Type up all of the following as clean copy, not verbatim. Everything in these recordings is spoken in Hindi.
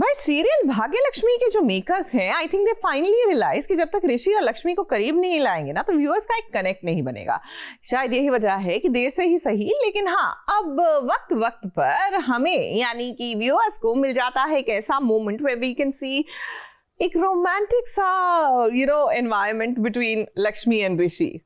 भाई सीरियल भाग्य लक्ष्मी के जो मेकर्स हैं, I think they finally realise कि जब तक ऋषि और लक्ष्मी को करीब नहीं लाएंगे ना, तो व्यूअर्स का एक कनेक्ट नहीं बनेगा। शायद यही वजह है कि देर से ही सही, लेकिन हाँ, अब वक्त वक्त पर हमें यानी कि व्यूअर्स को मिल जाता है एक ऐसा moment where we can see एक रोमांटिक सा environment between Lakshmi and Rishi.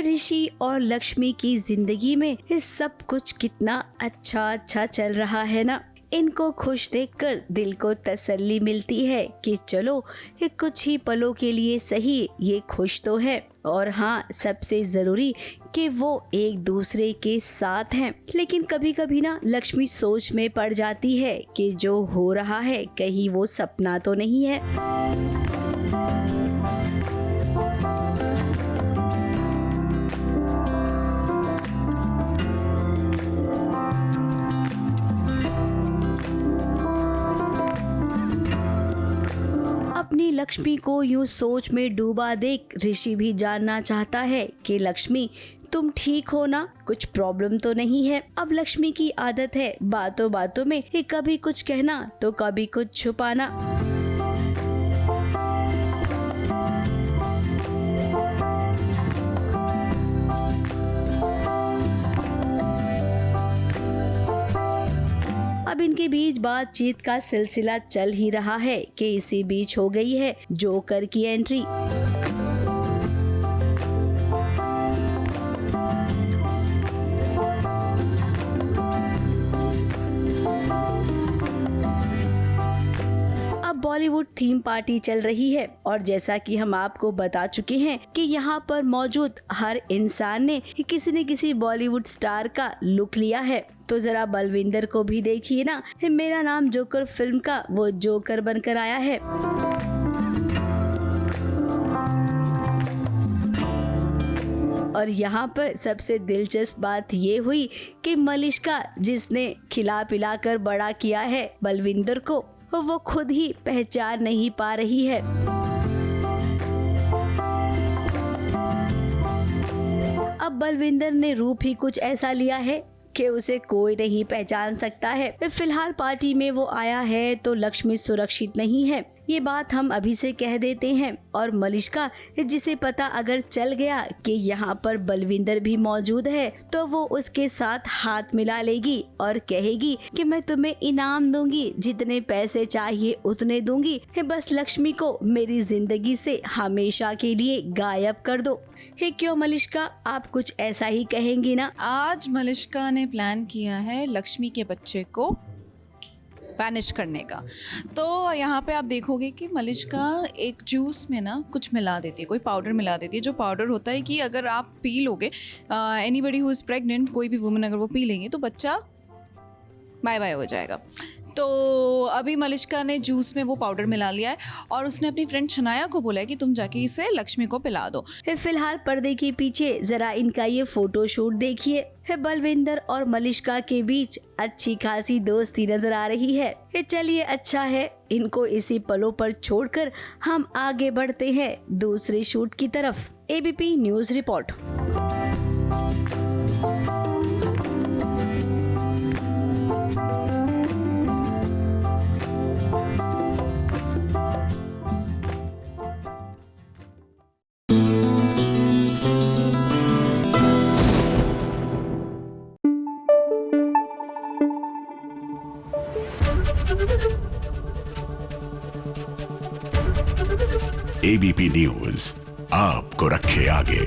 Rishi और लक्ष्मी की जिंदगी में ये सब कुछ कितना अच्छा चल रहा है ना। इनको खुश देखकर दिल को तसल्ली मिलती है कि चलो ये कुछ ही पलों के लिए सही ये खुश तो है, और हाँ, सबसे जरूरी कि वो एक दूसरे के साथ हैं। लेकिन कभी कभी ना लक्ष्मी सोच में पड़ जाती है कि जो हो रहा है कहीं वो सपना तो नहीं है। अपनी लक्ष्मी को यूं सोच में डूबा देख ऋषि भी जानना चाहता है कि लक्ष्मी तुम ठीक हो ना, कुछ प्रॉब्लम तो नहीं है। अब लक्ष्मी की आदत है बातों बातों में ही कभी कुछ कहना तो कभी कुछ छुपाना। अब इनके बीच बातचीत का सिलसिला चल ही रहा है कि इसी बीच हो गई है जोकर की एंट्री। बॉलीवुड थीम पार्टी चल रही है और जैसा कि हम आपको बता चुके हैं कि यहाँ पर मौजूद हर इंसान ने किसी न किसी बॉलीवुड स्टार का लुक लिया है। तो जरा बलविंदर को भी देखिए ना, मेरा नाम जोकर फिल्म का वो जोकर बनकर आया है। और यहाँ पर सबसे दिलचस्प बात ये हुई कि मलिष्का, जिसने खिला पिला कर बड़ा किया है बलविंदर को, वो खुद ही पहचान नहीं पा रही है। अब बलविंदर ने रूप ही कुछ ऐसा लिया है कि उसे कोई नहीं पहचान सकता है। फिलहाल पार्टी में वो आया है तो लक्ष्मी सुरक्षित नहीं है, ये बात हम अभी से कह देते हैं। और मलिष्का, जिसे पता अगर चल गया कि यहाँ पर बलविंदर भी मौजूद है, तो वो उसके साथ हाथ मिला लेगी और कहेगी कि मैं तुम्हें इनाम दूंगी, जितने पैसे चाहिए उतने दूंगी, बस लक्ष्मी को मेरी जिंदगी से हमेशा के लिए गायब कर दो। हे क्यों मलिष्का, आप कुछ ऐसा ही कहेंगी ना? आज मलिष्का ने प्लान किया है लक्ष्मी के बच्चे को वैनिश करने का। तो यहाँ पे आप देखोगे कि मलिष्का एक जूस में ना कुछ मिला देती है, कोई पाउडर मिला देती है, जो पाउडर होता है कि अगर आप पी लोगे, एनीबडी हु इज़ प्रेग्नेंट, कोई भी वुमन अगर वो पी लेंगी तो बच्चा बाय बाय हो जाएगा। तो अभी मलिष्का ने जूस में वो पाउडर मिला लिया है और उसने अपनी फ्रेंड शनाया को बोला है कि तुम जाके इसे लक्ष्मी को पिला दो। फिलहाल पर्दे के पीछे जरा इनका ये फोटोशूट देखिए। बलविंदर और मलिष्का के बीच अच्छी खासी दोस्ती नजर आ रही है। चलिए, अच्छा है, इनको इसी पलों पर छोड़कर हम आगे बढ़ते हैं दूसरे शूट की तरफ। ABP news report. ABP news आपको रखे आगे।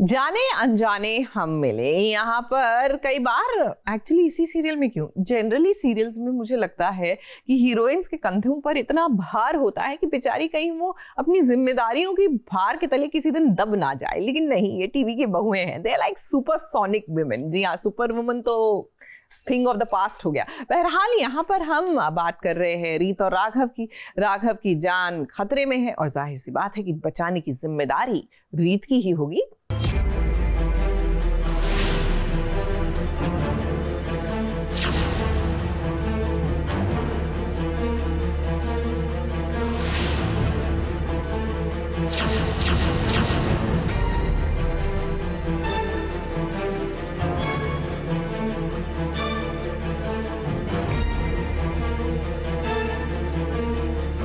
जाने अनजाने हम मिले यहाँ पर कई बार। एक्चुअली इसी सीरियल में क्यों, जनरली सीरियल्स में मुझे लगता है कि हीरोइंस के कंधों पर इतना भार होता है कि बेचारी कहीं वो अपनी जिम्मेदारियों की भार के तले किसी दिन दब ना जाए, लेकिन नहीं, ये टीवी की बहुएं हैं, दे लाइक सुपरसोनिक वुमेन। जी हाँ, सुपर वुमन तो थिंग ऑफ द पास्ट हो गया। बहरहाल यहाँ पर हम बात कर रहे हैं रीत और राघव की जान खतरे में है और जाहिर सी बात है कि बचाने की जिम्मेदारी रीत की ही होगी।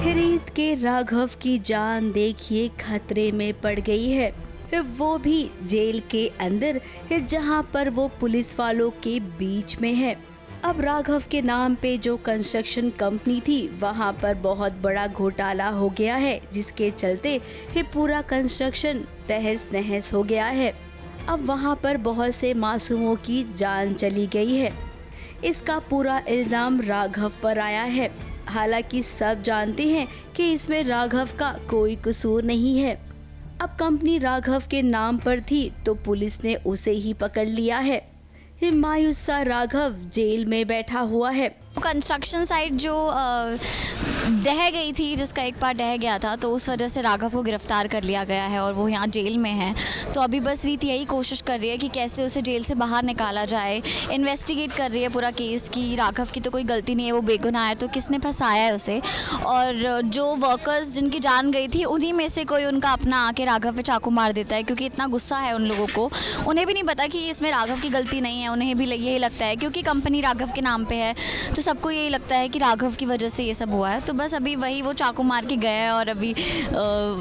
रीत के राघव की जान देखिए खतरे में पड़ गई है, वो भी जेल के अंदर, जहां पर वो पुलिस वालों के बीच में है। अब राघव के नाम पे जो कंस्ट्रक्शन कंपनी थी वहां पर बहुत बड़ा घोटाला हो गया है, जिसके चलते ये पूरा कंस्ट्रक्शन तहस नहस हो गया है। अब वहां पर बहुत से मासूमों की जान चली गई है। इसका पूरा इल्जाम राघव पर आया है। हालांकि सब जानते हैं कि इसमें राघव का कोई कसूर नहीं है। अब कंपनी राघव के नाम पर थी तो पुलिस ने उसे ही पकड़ लिया है। मायूस सा राघव जेल में बैठा हुआ है। कंस्ट्रक्शन साइट जो ढह गई थी, जिसका एक पार्ट ढह गया था, तो उस वजह से राघव को गिरफ्तार कर लिया गया है और वो यहाँ जेल में है। तो अभी बस रीत यही कोशिश कर रही है कि कैसे उसे जेल से बाहर निकाला जाए। इन्वेस्टिगेट कर रही है पूरा केस कि राघव की तो कोई गलती नहीं है, वो बेगुनाह है, तो किसने फंसाया है उसे। और जो वर्कर्स जिनकी जान गई थी उन्हीं में से कोई उनका अपना आके राघव पे चाकू मार देता है, क्योंकि इतना गुस्सा है उन लोगों को। उन्हें भी नहीं पता कि इसमें राघव की गलती नहीं है, उन्हें भी यही लगता है क्योंकि कंपनी राघव के नाम पे है, तो सबको यही लगता है कि राघव की वजह से ये सब हुआ है। तो बस अभी वही वो चाकू मार के गया है और अभी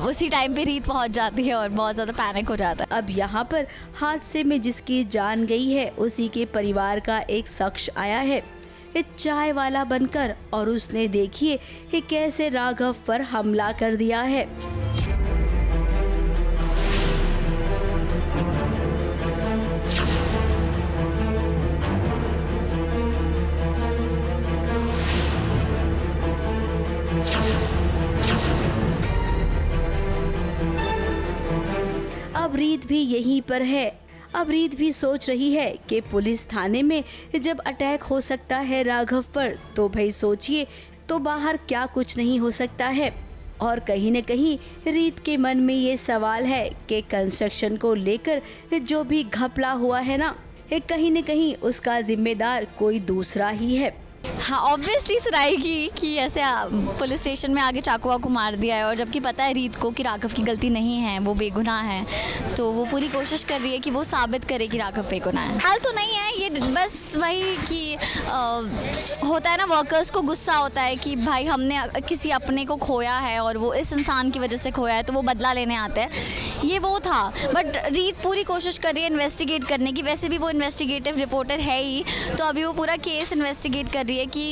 उसी टाइम पे रीत पहुंच जाती है और बहुत ज़्यादा पैनिक हो जाता है। अब यहाँ पर हादसे में जिसकी जान गई है उसी के परिवार का एक शख्स आया है, एक चाय वाला बनकर, और उसने देखिए कि कैसे राघव पर हमला कर दिया है। अब रीत भी यहीं पर है। अब रीत भी सोच रही है कि पुलिस थाने में जब अटैक हो सकता है राघव पर, तो भाई सोचिए तो बाहर क्या कुछ नहीं हो सकता है। और कहीं न कहीं रीत के मन में ये सवाल है कि कंस्ट्रक्शन को लेकर जो भी घपला हुआ है ना, कहीं न कहीं उसका जिम्मेदार कोई दूसरा ही है। हाँ, ऑब्वियसली सुनाएगी कि ऐसे पुलिस स्टेशन में आगे चाकू वाकू मार दिया है, और जबकि पता है रीत को कि राघव की गलती नहीं है, वो बेगुनाह है, तो वो पूरी कोशिश कर रही है कि वो साबित करे कि राघव बेगुनाह है। हाल तो नहीं है ये, बस वही कि होता है ना, वर्कर्स को गुस्सा होता है कि भाई हमने किसी अपने को खोया है और वो इस इंसान की वजह से खोया है, तो वो बदला लेने आते हैं। ये वो था, बट रीत पूरी कोशिश कर रही है इन्वेस्टिगेट करने की। वैसे भी वो इन्वेस्टिगेटिव रिपोर्टर है ही, तो अभी वो पूरा केस इन्वेस्टिगेट कर रही है कि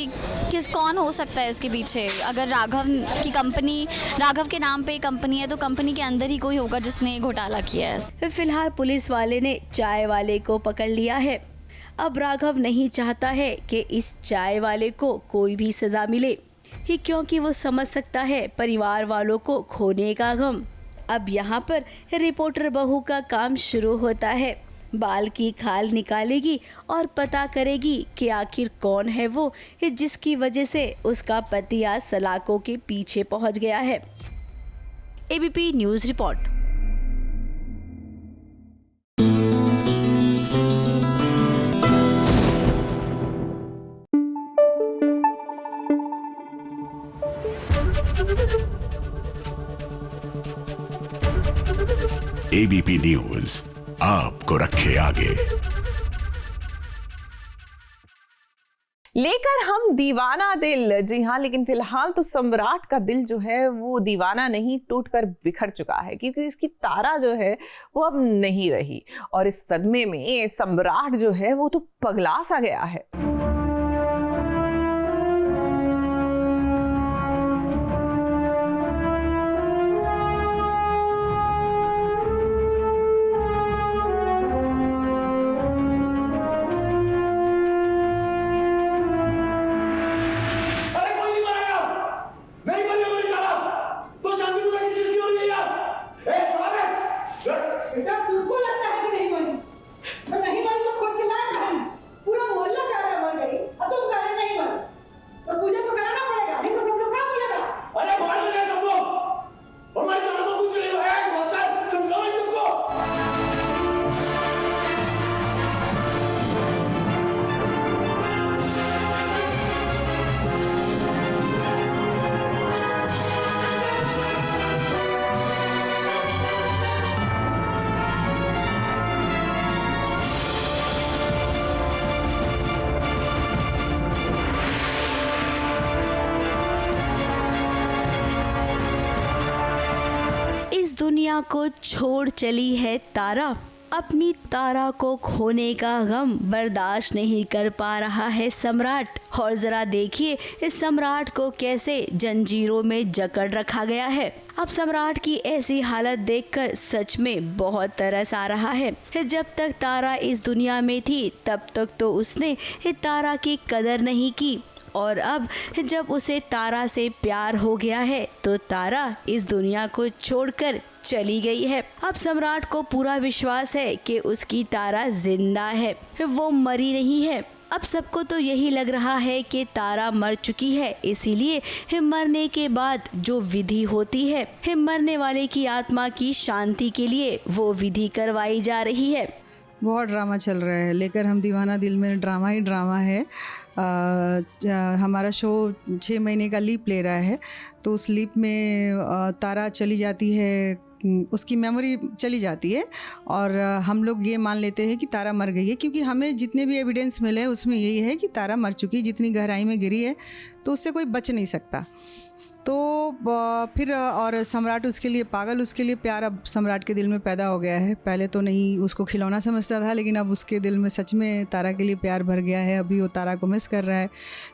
कौन हो सकता है इसके पीछे। अगर राघव की कंपनी, राघव के नाम पे कंपनी है, तो कंपनी के अंदर ही कोई होगा जिसने घोटाला किया है। फिलहाल पुलिस वाले ने चाय वाले को पकड़ लिया है। अब राघव नहीं चाहता है कि इस चाय वाले को कोई भी सजा मिले, ही क्योंकि वो समझ सकता है परिवार वालों को खोने का गम। अब यहाँ पर रिपोर्टर बहू का काम शुरू होता है। बाल की खाल निकालेगी और पता करेगी कि आखिर कौन है वो जिसकी वजह से उसका पति आज सलाखों के पीछे पहुंच गया है। ABP news report. ABP news आपको रखे आगे। लेकर हम दीवाना दिल, जी हाँ, लेकिन फिलहाल तो सम्राट का दिल जो है वो दीवाना नहीं, टूटकर बिखर चुका है, क्योंकि इसकी तारा जो है वो अब नहीं रही और इस सदमे में सम्राट जो है वो तो पगला सा गया है। दुनिया को छोड़ चली है तारा, अपनी तारा को खोने का गम बर्दाश्त नहीं कर पा रहा है सम्राट। और जरा देखिए इस सम्राट को कैसे जंजीरों में जकड़ रखा गया है। अब सम्राट की ऐसी हालत देखकर सच में बहुत तरस आ रहा है। जब तक तारा इस दुनिया में थी तब तक तो उसने तारा की कदर नहीं की, और अब जब उसे तारा से प्यार हो गया है तो तारा इस दुनिया को छोड़कर चली गई है। अब सम्राट को पूरा विश्वास है कि उसकी तारा जिंदा है, वो मरी नहीं है। अब सबको तो यही लग रहा है कि तारा मर चुकी है, इसीलिए मरने के बाद जो विधि होती है, मरने वाले की आत्मा की शांति के लिए वो विधि करवाई जा रही है। बहुत ड्रामा चल रहा है, लेकर हम दीवाना दिल में ड्रामा ही ड्रामा है। हमारा शो 6 महीने का लीप ले रहा है, तो उस लीप में तारा चली जाती है, उसकी मेमोरी चली जाती है और हम लोग ये मान लेते हैं कि तारा मर गई है, क्योंकि हमें जितने भी एविडेंस मिले उसमें यही है कि तारा मर चुकी है। जितनी गहराई में गिरी है तो उससे कोई बच नहीं सकता। तो फिर और सम्राट उसके लिए पागल, उसके लिए प्यार अब सम्राट के दिल में पैदा हो गया है। पहले तो नहीं उसको खिलौना समझता था, लेकिन अब उसके दिल में सच में तारा के लिए प्यार भर गया है। अभी वो तारा को मिस कर रहा है,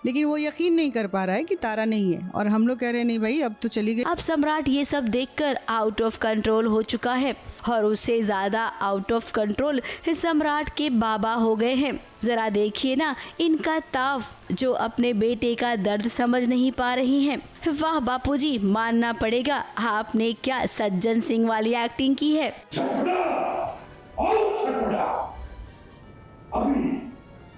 लेकिन वो यकीन नहीं कर पा रहा है कि तारा नहीं है। और हम लोग कह रहे हैं नहीं भाई अब तो चली गई। अब सम्राट ये सब देखकर आउट ऑफ कंट्रोल हो चुका है, और उससे ज्यादा आउट ऑफ कंट्रोल सम्राट के बाबा हो गए हैं। जरा देखिए ना इनका ताव, जो अपने बेटे का दर्द समझ नहीं पा रही हैं। वाह बापूजी, मानना पड़ेगा आपने क्या सज्जन सिंह वाली एक्टिंग की है। अभी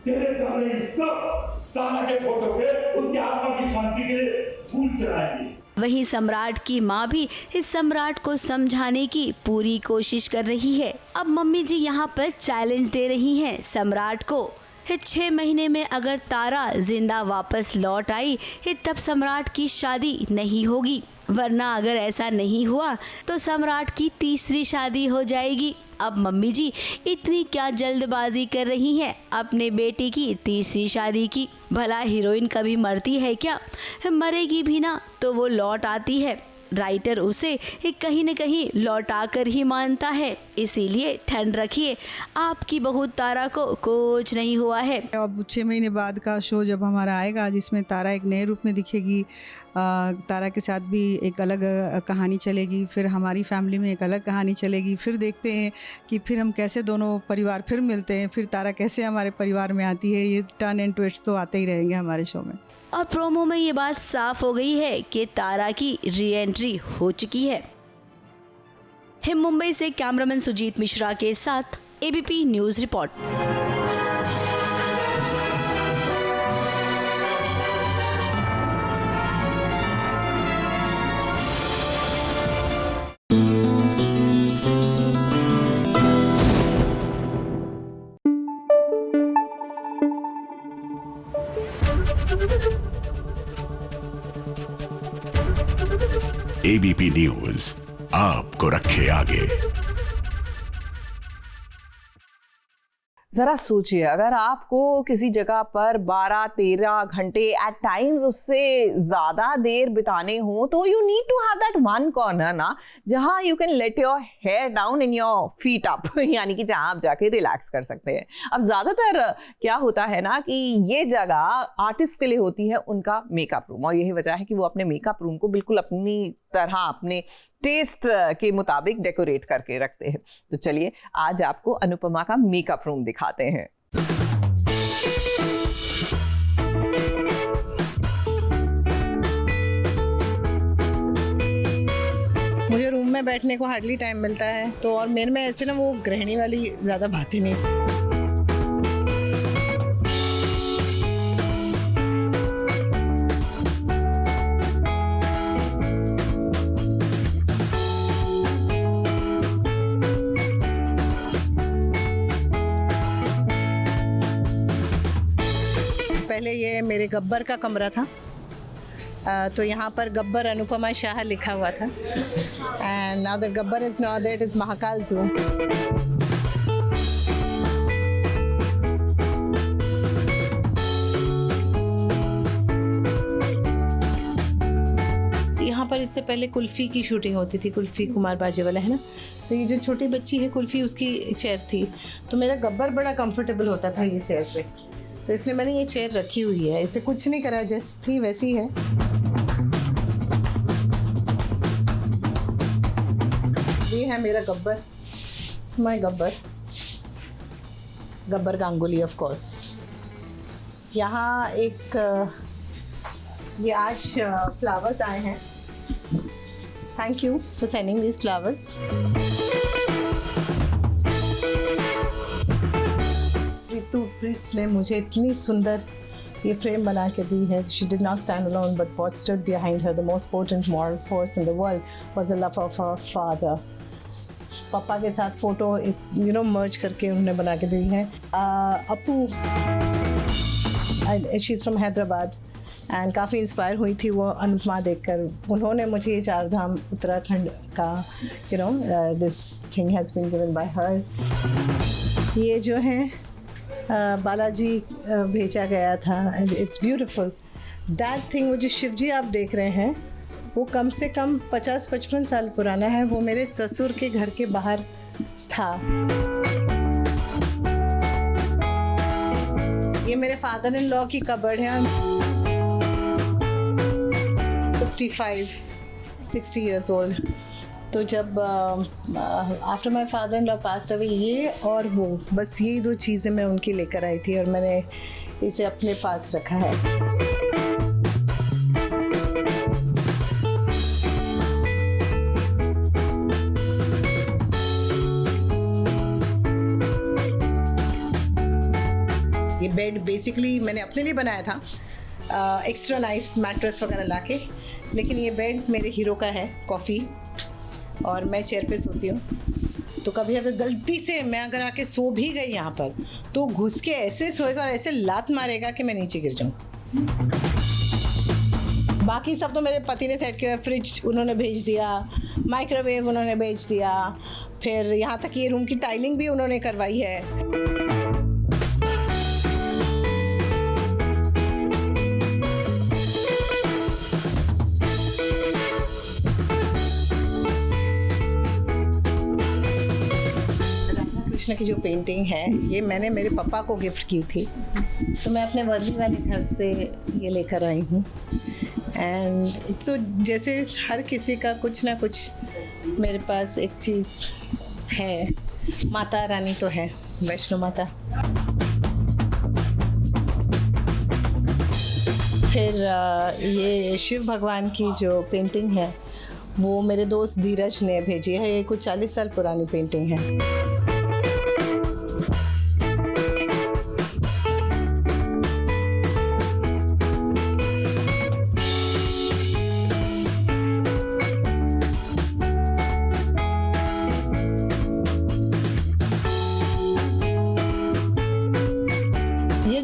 तेरे सामने सब तारा के फोटो पे उसकी आत्मा की शांति के लिए फूल चढ़ाएंगे। वहीं सम्राट की माँ भी इस सम्राट को समझाने की पूरी कोशिश कर रही है। अब मम्मी जी यहाँ पर चैलेंज दे रही हैं सम्राट को। 6 महीने में अगर तारा जिंदा वापस लौट आई तब सम्राट की शादी नहीं होगी, वरना अगर ऐसा नहीं हुआ तो सम्राट की तीसरी शादी हो जाएगी। अब मम्मी जी इतनी क्या जल्दबाजी कर रही हैं अपने बेटे की तीसरी शादी की? भला हीरोइन कभी मरती है क्या? मरेगी भी ना तो वो लौट आती है। राइटर उसे कहीं न कहीं लौटा कर ही मानता है, इसीलिए ठंड रखिए, आपकी बहू तारा को कुछ नहीं हुआ है। अब 6 महीने बाद का शो जब हमारा आएगा, जिसमें तारा एक नए रूप में दिखेगी, तारा के साथ भी एक अलग कहानी चलेगी, फिर हमारी फैमिली में एक अलग कहानी चलेगी। फिर देखते हैं कि फिर हम कैसे दोनों परिवार फिर मिलते हैं, फिर तारा कैसे हमारे परिवार में आती है। ये टर्न एंड ट्विस्ट तो आते ही रहेंगे हमारे शो में। और प्रोमो में ये बात साफ हो गई है कि तारा की री एंट्री हो चुकी है। मुंबई से कैमरामैन सुजीत मिश्रा के साथ ABP news report. ABP news आपको रखे आगे। जरा सोचिए, अगर आपको किसी जगह पर 12-13 घंटे एट टाइम्स उससे ज्यादा देर बिताने हो, तो you need to have that one corner ना, जहां you can let your hair down and your feet up, यानी कि जहां आप जाके रिलैक्स कर सकते हैं। अब ज्यादातर क्या होता है ना कि ये जगह आर्टिस्ट के लिए होती है उनका मेकअप रूम, और यही वजह है कि वो अपने मेकअप रूम को बिल्कुल अपनी तरह, अपने टेस्ट के मुताबिक डेकोरेट करके रखते हैं। तो चलिए आज आपको अनुपमा का मेकअप रूम दिखाते हैं। मुझे रूम में बैठने को हार्डली टाइम मिलता है, तो और मेरे में ऐसे ना वो गृहिणी वाली ज़्यादा बात ही नहीं। पहले ये मेरे गब्बर का कमरा था, तो यहाँ पर गब्बर अनुपमा शाह लिखा हुआ था। And now that Gabbar is now that is Mahakal zoo. यहाँ पर इससे पहले कुल्फ़ी की शूटिंग होती थी, कुल्फ़ी कुमार बाजेवाला है ना, तो ये जो छोटी बच्ची है कुल्फ़ी उसकी चेयर थी, तो मेरा गब्बर बड़ा कंफर्टेबल होता था ये चेयर पे, तो इसलिए मैंने ये चेयर रखी हुई है, इसे कुछ नहीं करा, जैसी थी वैसी है। ये है मेरा Gabbar, it's my Gabbar, Gabbar Ganguly of course. यहाँ एक ये आज फ्लावर्स आए हैं, thank you for sending these flowers. Preets ने मुझे इतनी सुंदर ये फ्रेम बना के दी है। She did not stand alone but what stood behind her the most potent moral force in the world was the love of her father. पापा के साथ फोटो मर्ज करके उन्होंने बना के दी है। Apu, she is from Hyderabad and काफ़ी इंस्पायर हुई थी वो अनुपमा देखकर। उन्होंने मुझे ये 4 धाम उत्तराखंड का this thing has been given by her. ये जो है बालाजी भेजा गया था, इट्स ब्यूटिफुल। दैट थिंग, वो जो शिव जी आप देख रहे हैं वो कम से कम 50-55 साल पुराना है, वो मेरे ससुर के घर के बाहर था। ये मेरे फादर इन लॉ की कबर्ड है, 55-60 years old। तो जब after my father in law passed away, ये और वो बस यही 2 चीज़ें मैं उनकी लेकर आई थी और मैंने इसे अपने पास रखा है। ये बेड बेसिकली मैंने अपने लिए बनाया था, एक्स्ट्रा नाइस मैट्रेस वगैरह लाके, लेकिन ये बेड मेरे हीरो का है, कॉफ़ी, और मैं चेयर पे सोती हूँ। तो कभी अगर गलती से मैं अगर आके सो भी गई यहाँ पर, तो घुस के ऐसे सोएगा और ऐसे लात मारेगा कि मैं नीचे गिर जाऊँ। बाकी सब तो मेरे पति ने सेट किया, फ्रिज उन्होंने भेज दिया, माइक्रोवेव उन्होंने भेज दिया, फिर यहाँ तक ये रूम की टाइलिंग भी उन्होंने करवाई है। कृष्ण की जो पेंटिंग है ये मैंने मेरे पापा को गिफ्ट की थी, तो मैं अपने वर्दी वाले घर से ये लेकर आई हूँ। एंड सो जैसे हर किसी का कुछ ना कुछ मेरे पास एक चीज़ है। माता रानी तो है, वैष्णो माता। फिर ये शिव भगवान की जो पेंटिंग है वो मेरे दोस्त धीरज ने भेजी है, ये कुछ 40 साल पुरानी पेंटिंग है।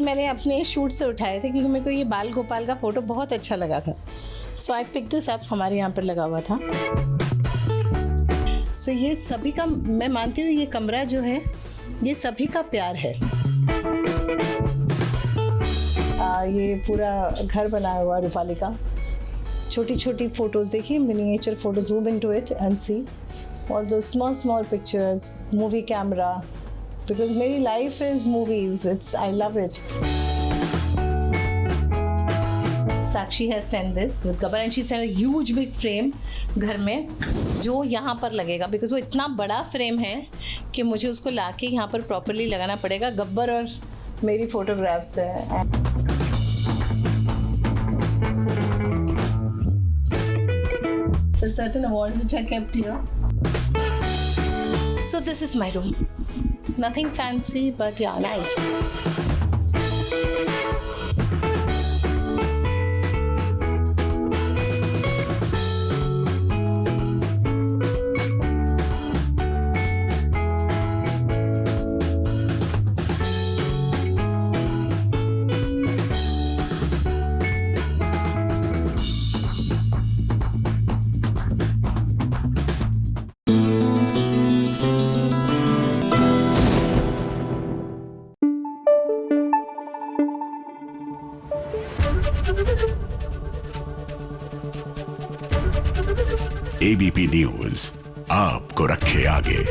मैंने अपने शूट से उठाए थे क्योंकि मेरे को ये बाल गोपाल का फ़ोटो बहुत अच्छा लगा था, सो आई पिक दिस अप, हमारे यहाँ पर लगा हुआ था। सो ये सभी का, मैं मानती हूँ ये कमरा जो है ये सभी का प्यार है। ये पूरा घर बनाया हुआ रूपाली का, छोटी छोटी फ़ोटोज़ देखिए, miniature photo, zoom into it and see all those small pictures, movie camera, because मेरी life is movies, I love it. Sakshi has sent this with Gabbar and she sent a huge big frame घर में जो यहाँ पर लगेगा, because वो इतना बड़ा फ्रेम है कि मुझे उसको लाके यहाँ पर प्रॉपरली लगाना पड़ेगा। गब्बर और मेरी फोटोग्राफ्स है। There's certain awards which I kept here. So this is my room. Nothing fancy, but yeah, nice. ABP news आपको रखे आगे।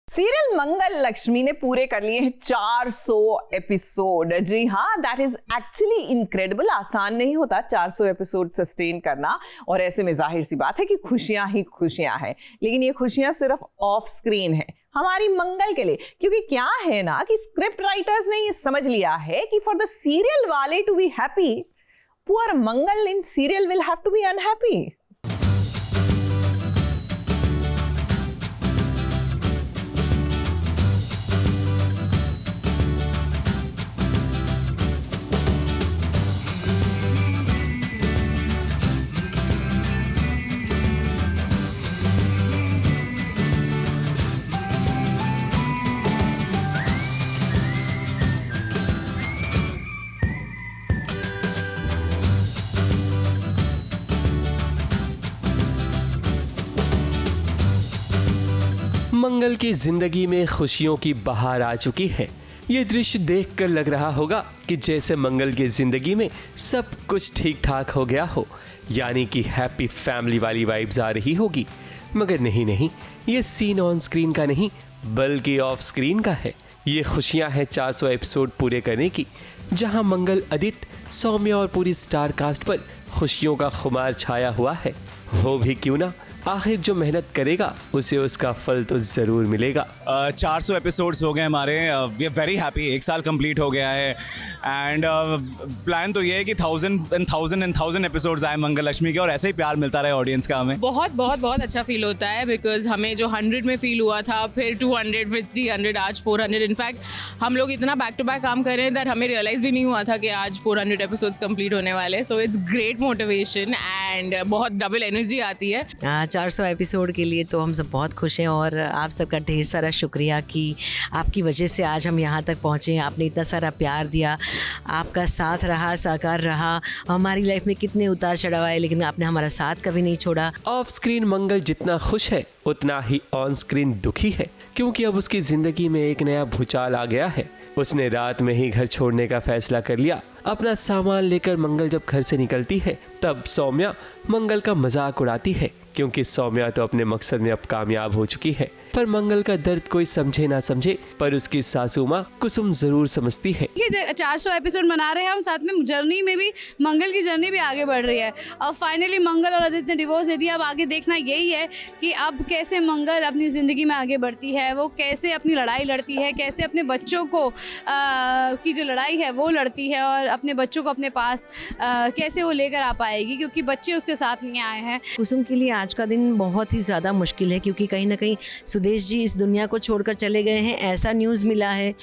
सीरियल मंगल लक्ष्मी ने पूरे कर लिए हैं 400 एपिसोड। जी हाँ, दैट इज एक्चुअली इनक्रेडिबल। आसान नहीं होता 400 एपिसोड सस्टेन करना, और ऐसे में जाहिर सी बात है कि खुशियां ही खुशियां हैं। लेकिन ये खुशियां सिर्फ ऑफ स्क्रीन है हमारी मंगल के लिए, क्योंकि क्या है ना कि स्क्रिप्ट राइटर्स ने ये समझ लिया है कि फॉर द सीरियल वाले to be happy, poor Mangal in serial will have to be unhappy. Mangal की जिंदगी में खुशियों की बहार आ चुकी है। ये दृश्य देखकर लग रहा होगा कि जैसे मंगल की जिंदगी में सब कुछ ठीक ठाक हो गया हो, यानी कि हैप्पी फैमिली वाली वाइब्स आ रही होगी। मगर नहीं, ये सीन ऑन स्क्रीन का नहीं बल्कि ऑफ स्क्रीन का है। ये खुशियां हैं 400 एपिसोड पूरे करने की, जहां मंगल, आदित्य, सौम्या और पूरी स्टार कास्ट पर खुशियों का खुमार छाया हुआ है। हो भी क्यों ना, आखिर जो मेहनत करेगा उसे उसका फल तो जरूर मिलेगा। 400 एपिसोड्स हो गए हमारे, वी आर वेरी हैप्पी। 1 साल कंप्लीट हो गया है एंड प्लान तो ये है कि 1000 एपिसोड्स आए मंगल लक्ष्मी के, और ऐसे ही प्यार मिलता रहे ऑडियंस का हमें। बहुत अच्छा फील होता है, बिकॉज हमें जो 100 में फील हुआ था, फिर 200, फिर 300, आज 400। इनफैक्ट हम लोग इतना बैक टू बैक काम कर रहे हैं दैट हमें रियलाइज़ भी नहीं हुआ था कि आज 400 एपिसोड्स कंप्लीट होने वाले। So it's great motivation and बहुत डबल एनर्जी आती है। 400 एपिसोड के लिए तो हम सब बहुत खुश हैं, और आप सबका ढेर सारा शुक्रिया कि आपकी वजह से आज हम यहाँ तक पहुँचे। आपने इतना सारा प्यार दिया, आपका साथ रहा, साकार रहा। हमारी लाइफ में कितने उतार चढ़ाव आए, लेकिन आपने हमारा साथ कभी नहीं छोड़ा। ऑफ स्क्रीन मंगल जितना खुश है उतना ही ऑन स्क्रीन दुखी है, क्योंकि अब उसकी जिंदगी में एक नया भूचाल आ गया है। उसने रात में ही घर छोड़ने का फैसला कर लिया। अपना सामान लेकर मंगल जब घर से निकलती है, तब सौम्या मंगल का मजाक उड़ाती है, क्योंकि सौम्या तो अपने मकसद में अब कामयाब हो चुकी है। पर मंगल का दर्द कोई समझे ना समझे, पर उसकी सासू माँ कुसुम जरूर समझती है। ये 400 एपिसोड मना रहे हैं हम, साथ में जर्नी में भी मंगल की जर्नी भी आगे बढ़ रही है। अब फाइनली मंगल और आदित्य ने डिवोर्स दे दिया। अब आगे देखना यही है कि अब कैसे मंगल अपनी ज़िंदगी में आगे बढ़ती है, वो कैसे अपनी लड़ाई लड़ती है, कैसे अपने बच्चों को की जो लड़ाई है वो लड़ती है, और अपने बच्चों को अपने पास कैसे वो लेकर आ पाएगी, क्योंकि बच्चे उसके साथ नहीं आए हैं। कुसुम के लिए आज का दिन बहुत ही ज़्यादा मुश्किल है, क्योंकि कहीं ना कहीं सुदेश जी इस दुनिया को छोड़कर चले गए हैं, ऐसा न्यूज़ मिला है।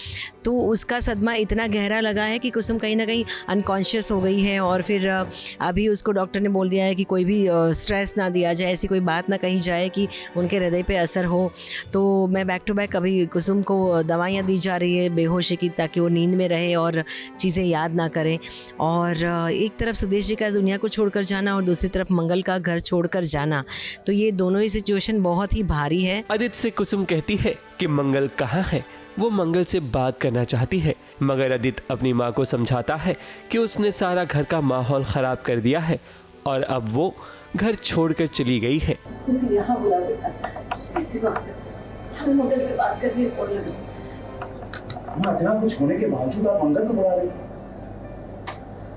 तो उसका सदमा इतना गहरा लगा है कि कुसुम कहीं ना कहीं अनकॉन्शियस हो गई है, और फिर अभी उसको डॉक्टर ने बोल दिया है कि कोई भी स्ट्रेस ना दिया जाए, ऐसी कोई बात ना कही जाए कि उनके हृदय पे असर हो। तो मैं बैक टू बैक अभी कुसुम को दवाइयाँ दी जा रही है बेहोशी की, ताकि वो नींद में रहे और चीज़ें याद ना करे। और एक तरफ सुदेश जी का दुनिया को छोड़कर जाना, और दूसरी तरफ मंगल का घर छोड़कर जाना, तो ये दोनों ही सिचुएशन बहुत ही भारी है। आदित्य से कुसुम कहती है कि मंगल कहाँ है। वो मंगल से बात करना चाहती है, मगर आदित्य अपनी माँ को समझाता है कि उसने सारा घर का माहौल खराब कर दिया है, और अब वो घर छोड़कर चली गई है। यहाँ बुला बेटा, इसी वक्त हम मंगल से बात कर रहे हैं। इतना कुछ होने के बावजूद आप मंगल को बुला रही,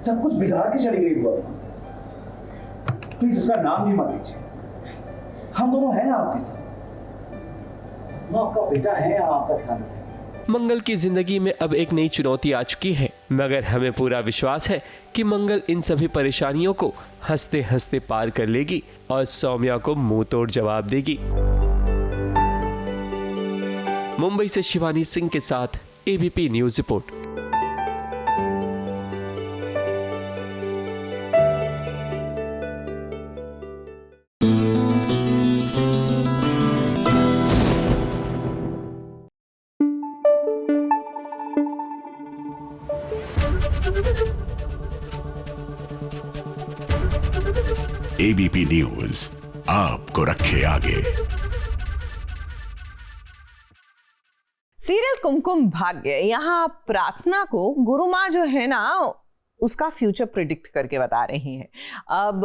सब कुछ बिगाड़ के चली गई हुआ। प्लीज उसका नाम भी मत लीजिए, हम दोनों हैं ना आपके साथ। वो आपका बेटा है, आपका ध्यान रखें। मंगल की जिंदगी में अब एक नई चुनौती आ चुकी है, मगर हमें पूरा विश्वास है कि मंगल इन सभी परेशानियों को हंसते हंसते पार कर लेगी और सौम्या को मुंह तोड़ जवाब देगी। मुंबई से शिवानी सिंह के साथ ABP news report. ABP news आपको रखे आगे। सीरियल कुमकुम भाग्य, यहाँ प्रार्थना को गुरु माँ जो है ना उसका फ्यूचर प्रिडिक्ट करके बता रही हैं। अब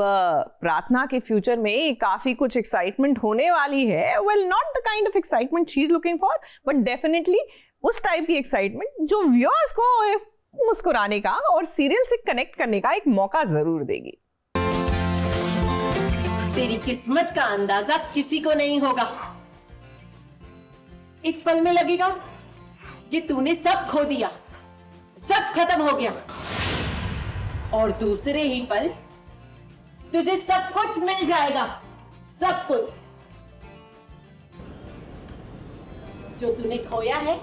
प्रार्थना के फ्यूचर में काफी कुछ एक्साइटमेंट होने वाली है। Well, not the kind of excitement she is looking for, but definitely उस टाइप की एक्साइटमेंट जो व्यूअर्स को मुस्कुराने का और सीरियल से कनेक्ट करने का एक मौका जरूर देगी। तेरी किस्मत का अंदाजा किसी को नहीं होगा। एक पल में लगेगा कि तूने सब खो दिया, सब खत्म हो गया, और दूसरे ही पल तुझे सब कुछ मिल जाएगा, सब कुछ। जो तूने खोया है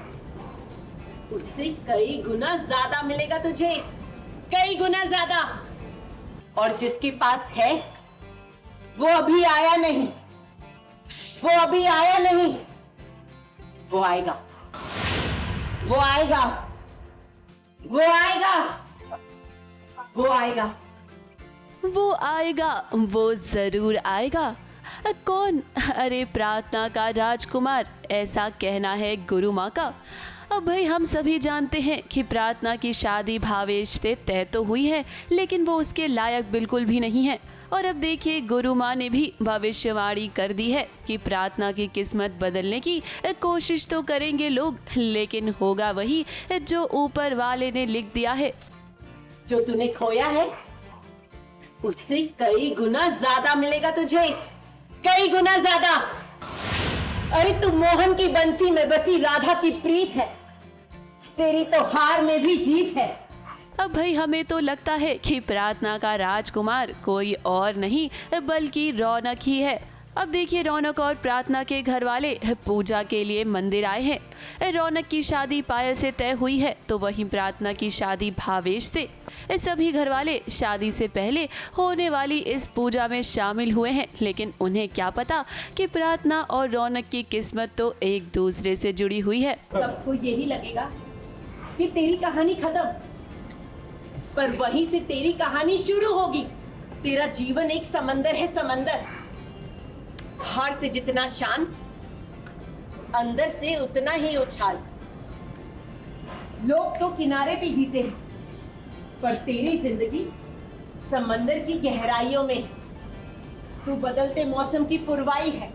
उससे कई गुना ज्यादा मिलेगा तुझे, कई गुना ज्यादा। और जिसके पास है वो अभी आया नहीं, वो अभी आया नहीं, वो आएगा, वो आएगा, वो आएगा, वो आएगा, वो आएगा, वो जरूर आएगा। कौन? अरे प्रार्थना का राजकुमार, ऐसा कहना है गुरु माँ का। अब भाई हम सभी जानते हैं कि प्रार्थना की शादी भावेश से तय तो हुई है, लेकिन वो उसके लायक बिल्कुल भी नहीं है। और अब देखिए गुरु माँ ने भी भविष्यवाणी कर दी है कि प्रार्थना की किस्मत बदलने की कोशिश तो करेंगे लोग, लेकिन होगा वही जो ऊपर वाले ने लिख दिया है। जो तूने खोया है उससे कई गुना ज्यादा मिलेगा तुझे, कई गुना ज्यादा। अरे तू मोहन की बंसी में बसी राधा की प्रीत है, तेरी तो हार में भी जीत है। अब भाई हमें तो लगता है कि प्रार्थना का राजकुमार कोई और नहीं बल्कि रौनक ही है। अब देखिए रौनक और प्रार्थना के घर वाले पूजा के लिए मंदिर आए हैं। रौनक की शादी पायल से तय हुई है, तो वहीं प्रार्थना की शादी भावेश से। सभी घर वाले शादी से पहले होने वाली इस पूजा में शामिल हुए हैं, लेकिन उन्हें क्या पता कि प्रार्थना और रौनक की किस्मत तो एक दूसरे से जुड़ी हुई है। सबको यही लगेगा कि तेरी कहानी खत्म, पर वहीं से तेरी कहानी शुरू होगी। तेरा जीवन एक समंदर है, समंदर। बाहर से जितना शांत, अंदर से उतना ही उछाल। लोग तो किनारे पे जीते हैं, पर तेरी जिंदगी समंदर की गहराइयों में है। तू बदलते मौसम की पुरवाई है,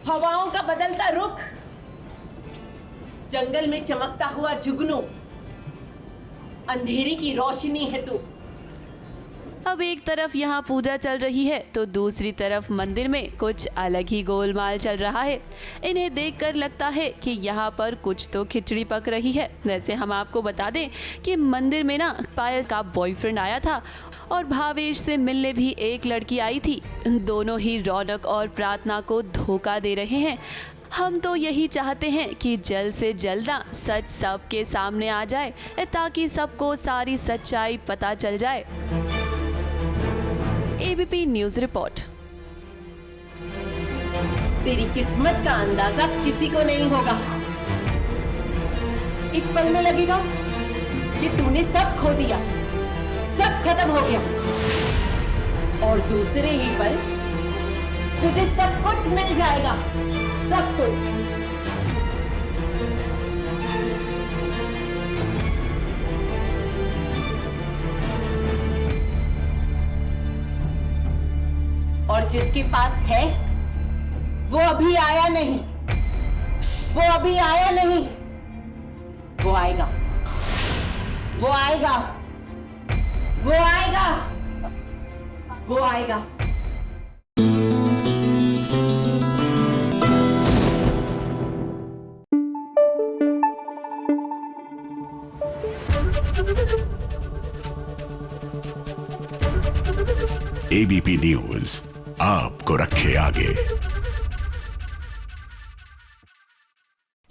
हवाओं का बदलता रुख, जंगल में चमकता हुआ जुगनू, अंधेरे की रोशनी है तू। अब एक तरफ यहाँ पूजा चल रही है तो दूसरी तरफ मंदिर में कुछ अलग ही गोलमाल चल रहा है। इन्हें देखकर लगता है कि यहाँ पर कुछ तो खिचड़ी पक रही है। वैसे हम आपको बता दें कि मंदिर में ना पायल का बॉयफ्रेंड आया था और भावेश से मिलने भी एक लड़की आई थी। दोनों ही रौनक और प्रार्थना को धोखा दे रहे हैं। हम तो यही चाहते हैं कि जल्द से जल्द सच सबके सामने आ जाए, ताकि सबको सारी सच्चाई पता चल जाए। ABP news report. तेरी किस्मत का अंदाजा किसी को नहीं होगा। एक पल में लगेगा कि तूने सब खो दिया, सब खत्म हो गया, और दूसरे ही पल तुझे सब कुछ मिल जाएगा, सब कुछ। और जिसके पास है वो अभी आया नहीं, वो अभी आया नहीं, वो आएगा, वो आएगा, वो आएगा, वो आएगा। एबीपी न्यूज आपको रखे आगे।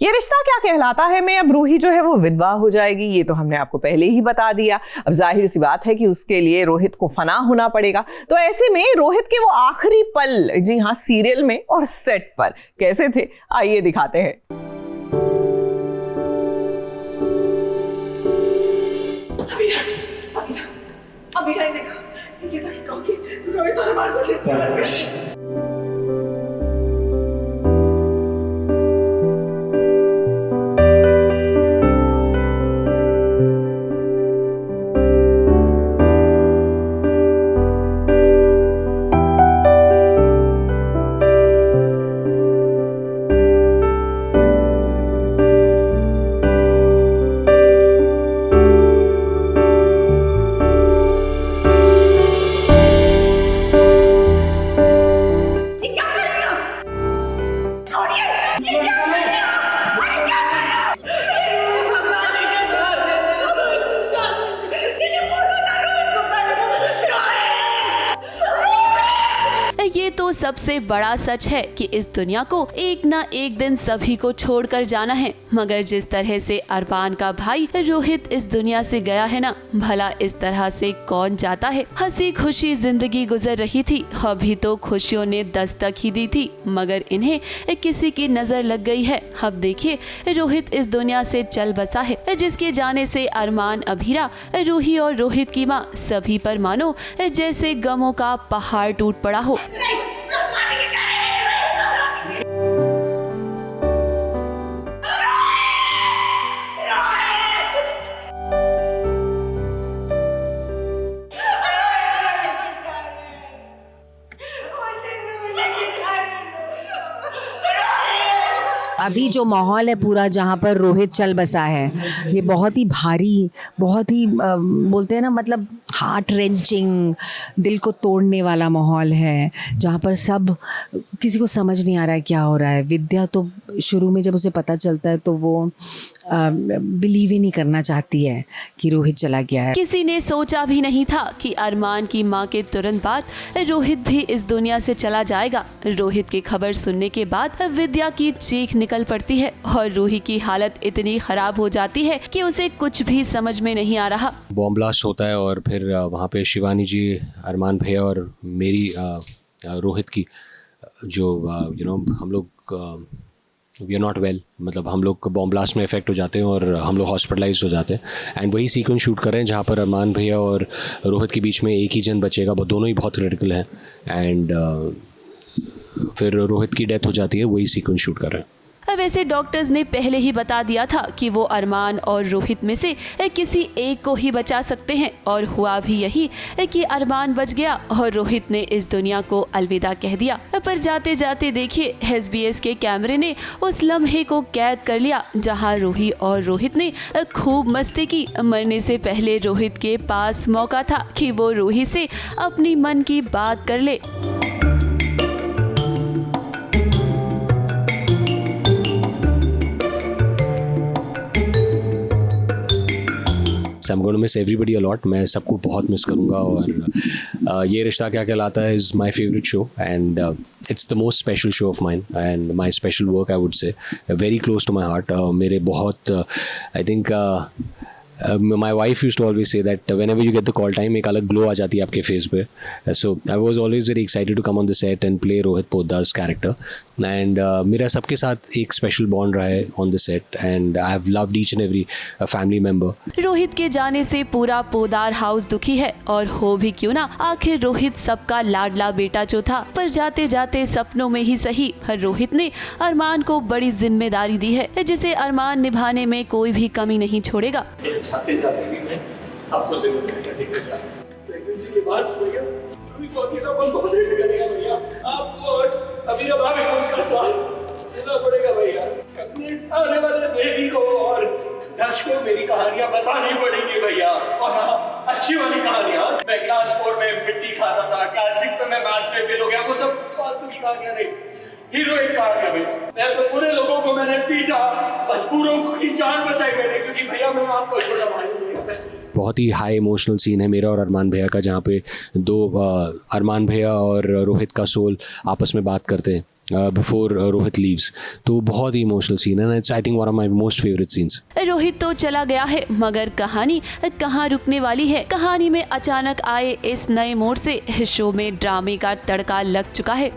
ये रिश्ता क्या कहलाता है में अब रूही जो है वो विधवा हो जाएगी, ये तो हमने आपको पहले ही बता दिया। अब जाहिर सी बात है कि उसके लिए रोहित को फना होना पड़ेगा। तो ऐसे में रोहित के वो आखिरी पल, जी हाँ, सीरियल में और सेट पर कैसे थे, आइए दिखाते हैं। अभी देखो, किसी को कहूंगी रोहित और मार को डिस्टर्ब। ये तो सबसे बड़ा सच है कि इस दुनिया को एक ना एक दिन सभी को छोड़कर जाना है, मगर जिस तरह से अरमान का भाई रोहित इस दुनिया से गया है ना, भला इस तरह से कौन जाता है। हंसी खुशी जिंदगी गुजर रही थी, अभी तो खुशियों ने दस्तक ही दी थी, मगर इन्हें किसी की नजर लग गई है। अब देखिए रोहित इस दुनिया से चल बसा है, जिसके जाने से अरमान, अभीरा, रूही और रोहित की माँ सभी पर मानो जैसे गमों का पहाड़ टूट पड़ा हो। अभी जो माहौल है पूरा जहाँ पर रोहित चल बसा है, ये बहुत ही भारी, बहुत ही बोलते हैं ना, मतलब हार्ट रेंचिंग, दिल को तोड़ने वाला माहौल है, जहाँ पर सब किसी को समझ नहीं आ रहा है क्या हो रहा है। विद्या तो शुरू में जब उसे पता चलता है तो वो बिलीव ही नहीं करना चाहती है कि रोहित चला गया है। किसी ने सोचा भी नहीं था कि अरमान की मां के तुरंत बाद रोहित भी इस दुनिया से चला जाएगा। रोहित की खबर सुनने के बाद विद्या की चीख निकल पड़ती है और रूही की हालत इतनी खराब हो जाती है कि उसे कुछ भी समझ में नहीं आ रहा। बॉम्ब ब्लास्ट होता है और फिर वहाँ पे शिवानी जी, अरमान भैया और मेरी रोहित की जो हम लोग वी आर नॉट वेल, मतलब हम लोग बॉम्ब ब्लास्ट में इफेक्ट हो जाते हैं और हम लोग हॉस्पिटलाइज हो जाते हैं। एंड वही सीक्वेंस शूट कर रहे हैं जहाँ पर अरमान भैया और रोहित के बीच में एक ही जन बचेगा, दोनों ही बहुत क्रिटिकल हैं। एंड फिर रोहित की डेथ हो जाती है, वही सीक्वेंस शूट कर रहे हैं। वैसे डॉक्टर्स ने पहले ही बता दिया था कि वो अरमान और रोहित में से किसी एक को ही बचा सकते हैं, और हुआ भी यही कि अरमान बच गया और रोहित ने इस दुनिया को अलविदा कह दिया। पर जाते जाते देखिए SBS के कैमरे ने उस लम्हे को कैद कर लिया जहां रूही और रोहित ने खूब मस्ती की। मरने से पहले रोहित के पास मौका था कि वो रूही से अपनी मन की बात कर ले। I'm going to miss everybody a lot. मैं सबको बहुत मिस करूँगा और ये रिश्ता क्या कहलाता है is my favorite show and it's the most special show of mine and my special work, I would say, very close to my heart. मेरे बहुत I think my wife used to always say that whenever you get the call time, एक अलग glow आ जाती है आपके face पे. So I was always very excited to come on the set and play Rohit Poddhar's character. And मेरा सबके साथ एक special bond रहा है on the set and I have loved each and every family member. Rohit के जाने से पूरा पोदार हाउस दुखी है, और हो भी क्यों ना, आखिर रोहित सबका लाडला बेटा जो था। पर जाते जाते सपनों में ही सही, रोहित ने अरमान को बड़ी जिम्मेदारी दी है जिसे अरमान निभाने में कोई भी कमी नहीं छोड़ेगा। जाते जाते भी मैं आपको जरूर करेगा। प्रेगनेंसी के बाद रूही को अकेला बहुत वेट करेगा भैया। आपको और अभी अब हमें उसका साथ देना पड़ेगा भैया। अपने आने वाले बेबी को और दर्श को मेरी कहानियां बतानी पड़ेगी भैया। और हाँ, अच्छी वाली कहानियां। मैं क्लास 4 में मिट्टी खाता था, क्लास 6 में मैं मैथ में फेल हो गया, वो सब फालतू की कहानियां नहीं, हीरोइक कहानियां भैया। मैं तो पूरे लोगों को मैंने पीटा, मजबूरों की जान बचाई मैंने, क्योंकि भैया मैं आपको छोटा भाई हूं। बहुत ही हाई इमोशनल सीन है मेरा और अरमान भैया का, जहाँ पे दो अरमान भैया और रोहित का सोल आपस में बात करते हैं बिफोर रोहित लीव्स। तो बहुत ही इमोशनल सीन है, it's I think one of my most favourite scenes. Rohit तो चला गया है, मगर कहानी कहाँ रुकने वाली है। कहानी में अचानक आए इस नए मोड़ से शो में ड्रामे का तड़का लग चुका है।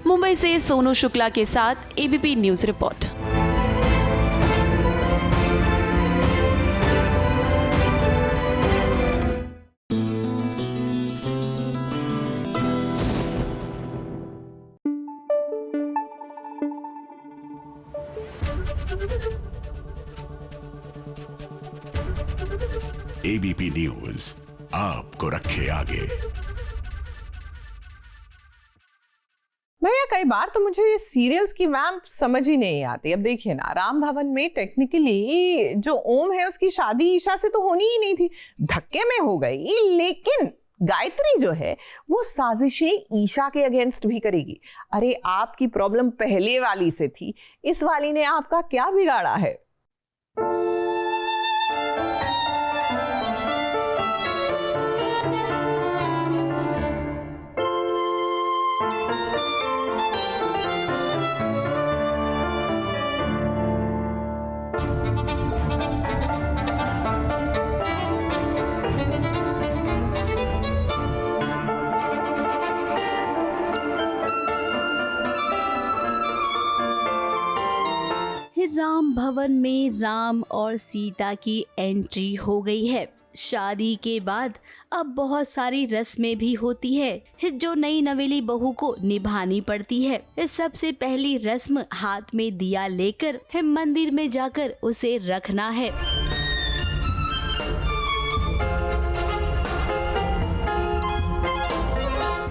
मुंबई से सोनू शुक्ला के साथ ABP news report. ABP news आपको रखे आगे। भैया कई बार तो मुझे ये सीरियल्स की वैम्प समझ ही नहीं आती। अब देखिए ना, राम भवन में टेक्निकली जो ओम है उसकी शादी ईशा से तो होनी ही नहीं थी, धक्के में हो गई, लेकिन गायत्री जो है वो साजिशें ईशा के अगेंस्ट भी करेगी। अरे आपकी प्रॉब्लम पहले वाली से थी, इस वाली ने आपका क्या बिगाड़ा है? भवन में राम और सीता की एंट्री हो गई है। शादी के बाद अब बहुत सारी रस्में भी होती है जो नई नवेली बहू को निभानी पड़ती है। सबसे पहली रस्म हाथ में दिया लेकर मंदिर में जाकर उसे रखना है।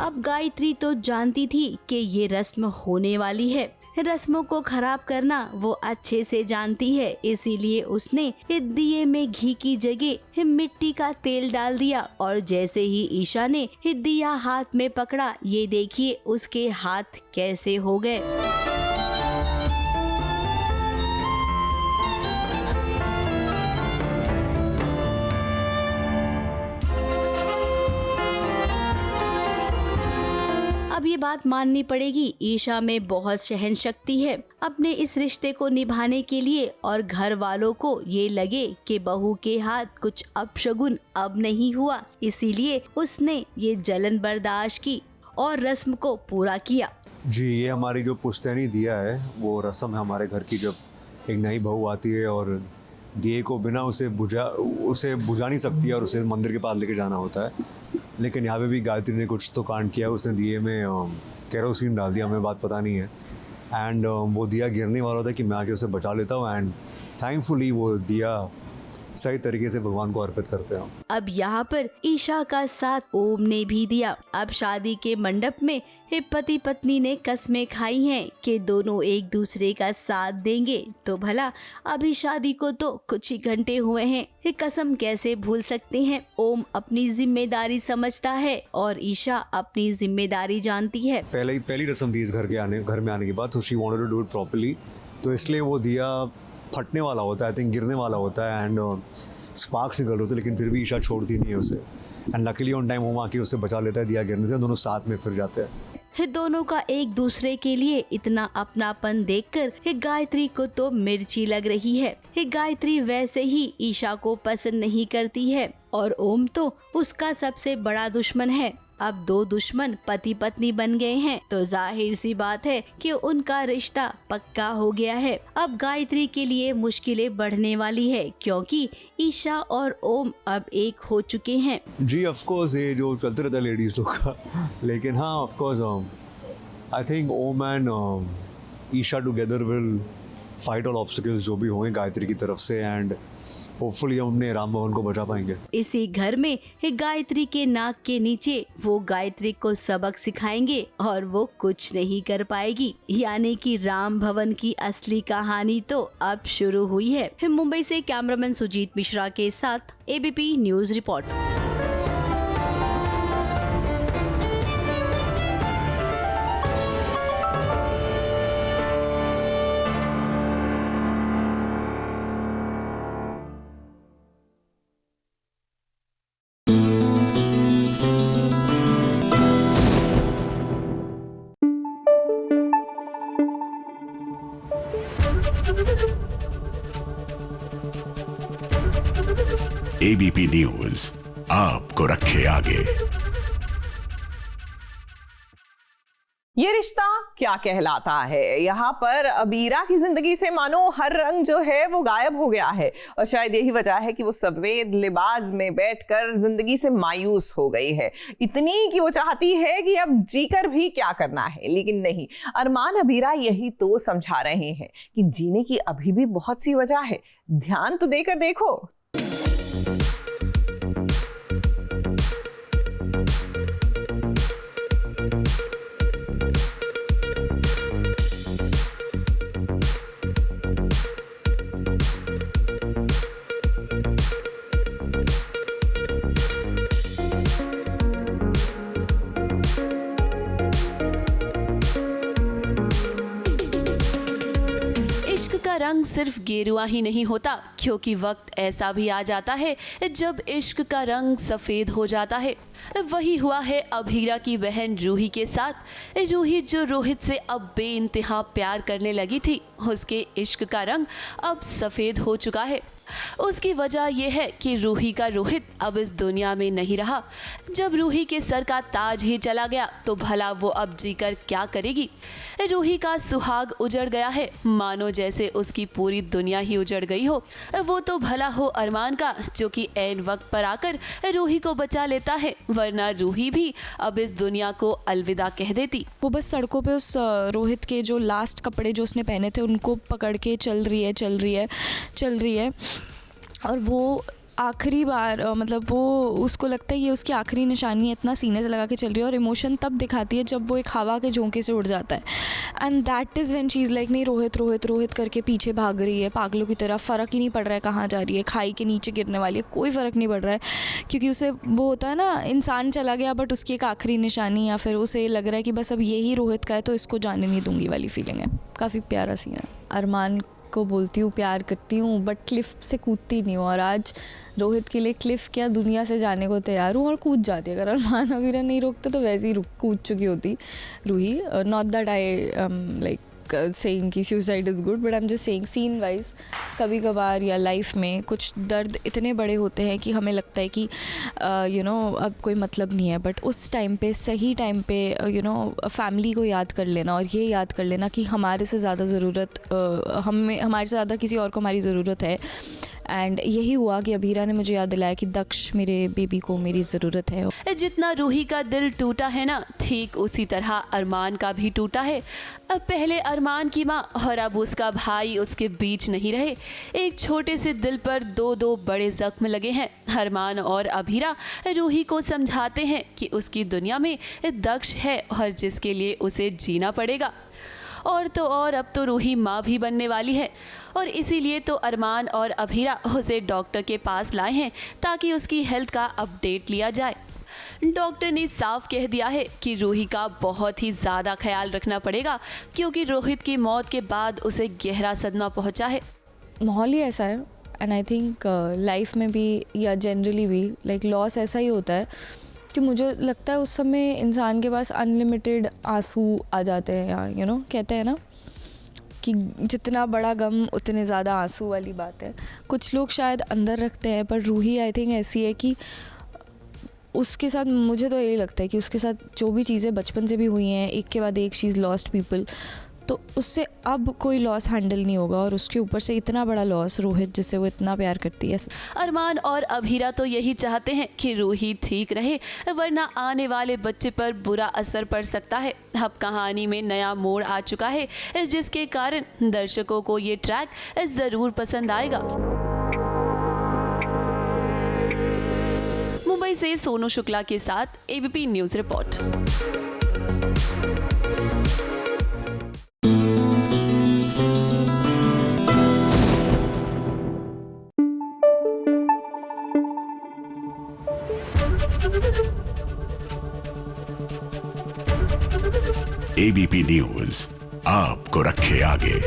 अब गायत्री तो जानती थी कि ये रस्म होने वाली है। रस्मों को खराब करना वो अच्छे से जानती है, इसीलिए उसने दिए में घी की जगह मिट्टी का तेल डाल दिया और जैसे ही ईशा ने दिया हाथ में पकड़ा, ये देखिए उसके हाथ कैसे हो गए। अब ये बात माननी पड़ेगी, ईशा में बहुत सहन शक्ति है। अपने इस रिश्ते को निभाने के लिए और घर वालों को ये लगे कि बहू के हाथ कुछ अपशगुन अब नहीं हुआ, इसीलिए उसने ये जलन बर्दाश्त की और रस्म को पूरा किया। जी, ये हमारी जो पुश्तैनी दिया है वो रस्म है हमारे घर की। जब एक नई बहू आती है और दिए को बिना उसे बुझा नहीं सकती है और उसे मंदिर के पास लेके जाना होता है। लेकिन यहाँ पे भी गायत्री ने कुछ तो कांड किया, उसने दिए में केरोसिन डाल दिया, हमें बात पता नहीं है। एंड वो दिया गिरने वाला था कि मैं आके उसे बचा लेता हूँ एंड थैंकफुली वो दिया सही तरीके से भगवान को अर्पित करते हैं। अब यहाँ पर ईशा का साथ ओम ने भी दिया। अब शादी के मंडप में पति पत्नी ने कस्में खाई हैं कि दोनों एक दूसरे का साथ देंगे। तो भला अभी शादी को तो कुछ ही घंटे हुए हैं, ये कसम कैसे भूल सकते हैं। ओम अपनी जिम्मेदारी समझता है और ईशा अपनी जिम्मेदारी जानती है। पहली रस्म थी इस घर में आने के बाद, तो she wanted to do it properly, तो इसलिए वो दिया फटने वाला होता है, आई थिंक गिरने वाला होता है एंड स्पार्क्स निकल रहे थे, लेकिन फिर भी ईशा छोड़ती नहीं है उसे। एंड लकीली ऑन टाइम वो आके उससे बचा लेता है दिया गिरने से, दोनों साथ में फिर जाते हैं। दोनों का एक दूसरे के लिए इतना अपनापन देखकर गायत्री को तो मिर्ची लग रही है। गायत्री वैसे ही ईशा को पसंद नहीं करती है और ओम तो उसका सबसे बड़ा दुश्मन है। अब दो दुश्मन पति पत्नी बन गए हैं तो जाहिर सी बात है कि उनका रिश्ता पक्का हो गया है। अब गायत्री के लिए मुश्किलें बढ़ने वाली है क्योंकि ईशा और ओम अब एक हो चुके हैं। जी ऑफ कोर्स, ये जो चलते रहता है लेडीज लोग का, लेकिन हाँ of course I think Om and Isha together will fight all obstacles जो भी होंगे गायत्री की तरफ से एंड होपफुली हम अपने राम भवन को बचा पाएंगे। इसी घर में गायत्री के नाक के नीचे वो गायत्री को सबक सिखाएंगे और वो कुछ नहीं कर पाएगी। यानी कि राम भवन की असली कहानी तो अब शुरू हुई है। मुंबई से कैमरामैन सुजीत मिश्रा के साथ ABP news report. ABP news आपको रखे आगे। ये रिश्ता क्या कहलाता है। यहाँ पर अबीरा की जिंदगी से मानो हर रंग जो है वो गायब हो गया है और शायद यही वजह है कि वो सफेद लिबास में बैठकर जिंदगी से मायूस हो गई है। इतनी कि वो चाहती है कि अब जीकर भी क्या करना है, लेकिन नहीं। अरमान अबीरा यही तो समझा रहे हैं कि जीने की अभी भी बहुत सी वजह है। ध्यान तो देकर देखो। रंग सिर्फ गेरुआ ही नहीं होता, क्योंकि वक्त ऐसा भी आ जाता है जब इश्क का रंग सफेद हो जाता है। वही हुआ है अबीरा की बहन रूही के साथ। रूही जो रोहित से अब बेइंतहा प्यार करने लगी थी, उसके इश्क का रंग अब सफेद हो चुका है। उसकी वजह यह है कि रूही का रोहित अब इस दुनिया में नहीं रहा। जब रूही के सर का ताज ही चला गया तो भला वो अब जीकर क्या करेगी। रूही का सुहाग उजड़ गया है, मानो जैसे उसके जिसकी पूरी दुनिया ही उजड़ गई हो। वो तो भला हो अरमान का, जो कि ऐन वक्त पर आकर रूही को बचा लेता है, वरना रूही भी अब इस दुनिया को अलविदा कह देती। वो बस सड़कों पे उस रोहित के जो लास्ट कपड़े जो उसने पहने थे उनको पकड़ के चल रही है और वो आखिरी बार मतलब वो उसको लगता है ये उसकी आखिरी निशानी है, इतना सीने से लगा के चल रही है। और इमोशन तब दिखाती है जब वो एक हवा के झोंके से उड़ जाता है, and that is when she is like नहीं रोहित रोहित रोहित करके पीछे भाग रही है पागलों की तरह। फ़र्क ही नहीं पड़ रहा है कहाँ जा रही है, खाई के नीचे गिरने वाली है, कोई फ़र्क नहीं पड़ रहा है, क्योंकि उसे वो होता है ना, इंसान चला गया बट उसकी एक आखिरी निशानी, या फिर उसे लग रहा है कि बस अब यही रोहित का है तो इसको जाने नहीं दूंगी वाली फीलिंग है। काफ़ी प्यारा सीन है। अरमान को बोलती हूँ प्यार करती हूँ बट क्लिफ से कूदती नहीं हूँ, और आज रोहित के लिए क्लिफ क्या दुनिया से जाने को तैयार हूँ और कूद जाती है। अगर अरमान अभी नहीं रोकते तो वैसे ही कूद चुकी होती Ruhi. Not that I like saying कि suicide is good, but I'm just saying scene wise कभी कभार या लाइफ में कुछ दर्द इतने बड़े होते हैं कि हमें लगता है कि अब कोई मतलब नहीं है, बट उस टाइम पे सही टाइम पे फैमिली को याद कर लेना और ये याद कर लेना कि हमारे से ज़्यादा ज़रूरत हमारे से ज़्यादा किसी और को हमारी ज़रूरत है। एंड यही हुआ कि अभीरा ने मुझे याद दिलाया कि दक्ष मेरे बेबी को मेरी ज़रूरत है। जितना रूही का दिल टूटा है ना, ठीक उसी तरह अरमान का भी टूटा है। अब पहले अरमान की माँ और अब उसका भाई उसके बीच नहीं रहे। एक छोटे से दिल पर दो बड़े जख्म लगे हैं। अरमान और अभीरा रूही को समझाते हैं कि उसकी दुनिया में दक्ष है और जिसके लिए उसे जीना पड़ेगा। और तो और अब तो रूही माँ भी बनने वाली है, और इसीलिए तो अरमान और अभीरा उसे डॉक्टर के पास लाए हैं ताकि उसकी हेल्थ का अपडेट लिया जाए। डॉक्टर ने साफ कह दिया है कि रूही का बहुत ही ज़्यादा ख्याल रखना पड़ेगा, क्योंकि रोहित की मौत के बाद उसे गहरा सदमा पहुंचा है। माहौल ही ऐसा है, एंड आई थिंक लाइफ में भी या जनरली भी लाइक लॉस ऐसा ही होता है कि मुझे लगता है उस समय इंसान के पास अनलिमिटेड आंसू आ जाते हैं, या कहते हैं ना कि जितना बड़ा गम उतने ज़्यादा आंसू वाली बात है। कुछ लोग शायद अंदर रखते हैं, पर रूही आई थिंक ऐसी है कि उसके साथ मुझे तो यही लगता है कि उसके साथ जो भी चीज़ें बचपन से भी हुई हैं, एक के बाद एक शी इज़ लॉस्ट पीपल, तो उससे अब कोई लॉस हैंडल नहीं होगा, और उसके ऊपर से इतना बड़ा लॉस रोहित जिसे वो इतना प्यार करती है। अरमान और अभीरा तो यही चाहते हैं कि रूही ठीक रहे, वरना आने वाले बच्चे पर बुरा असर पड़ सकता है। अब कहानी में नया मोड़ आ चुका है, जिसके कारण दर्शकों को ये ट्रैक ज़रूर पसंद आएगा। मुंबई से सोनू शुक्ला के साथ ABP news report. ABP news आपको रखे आगे।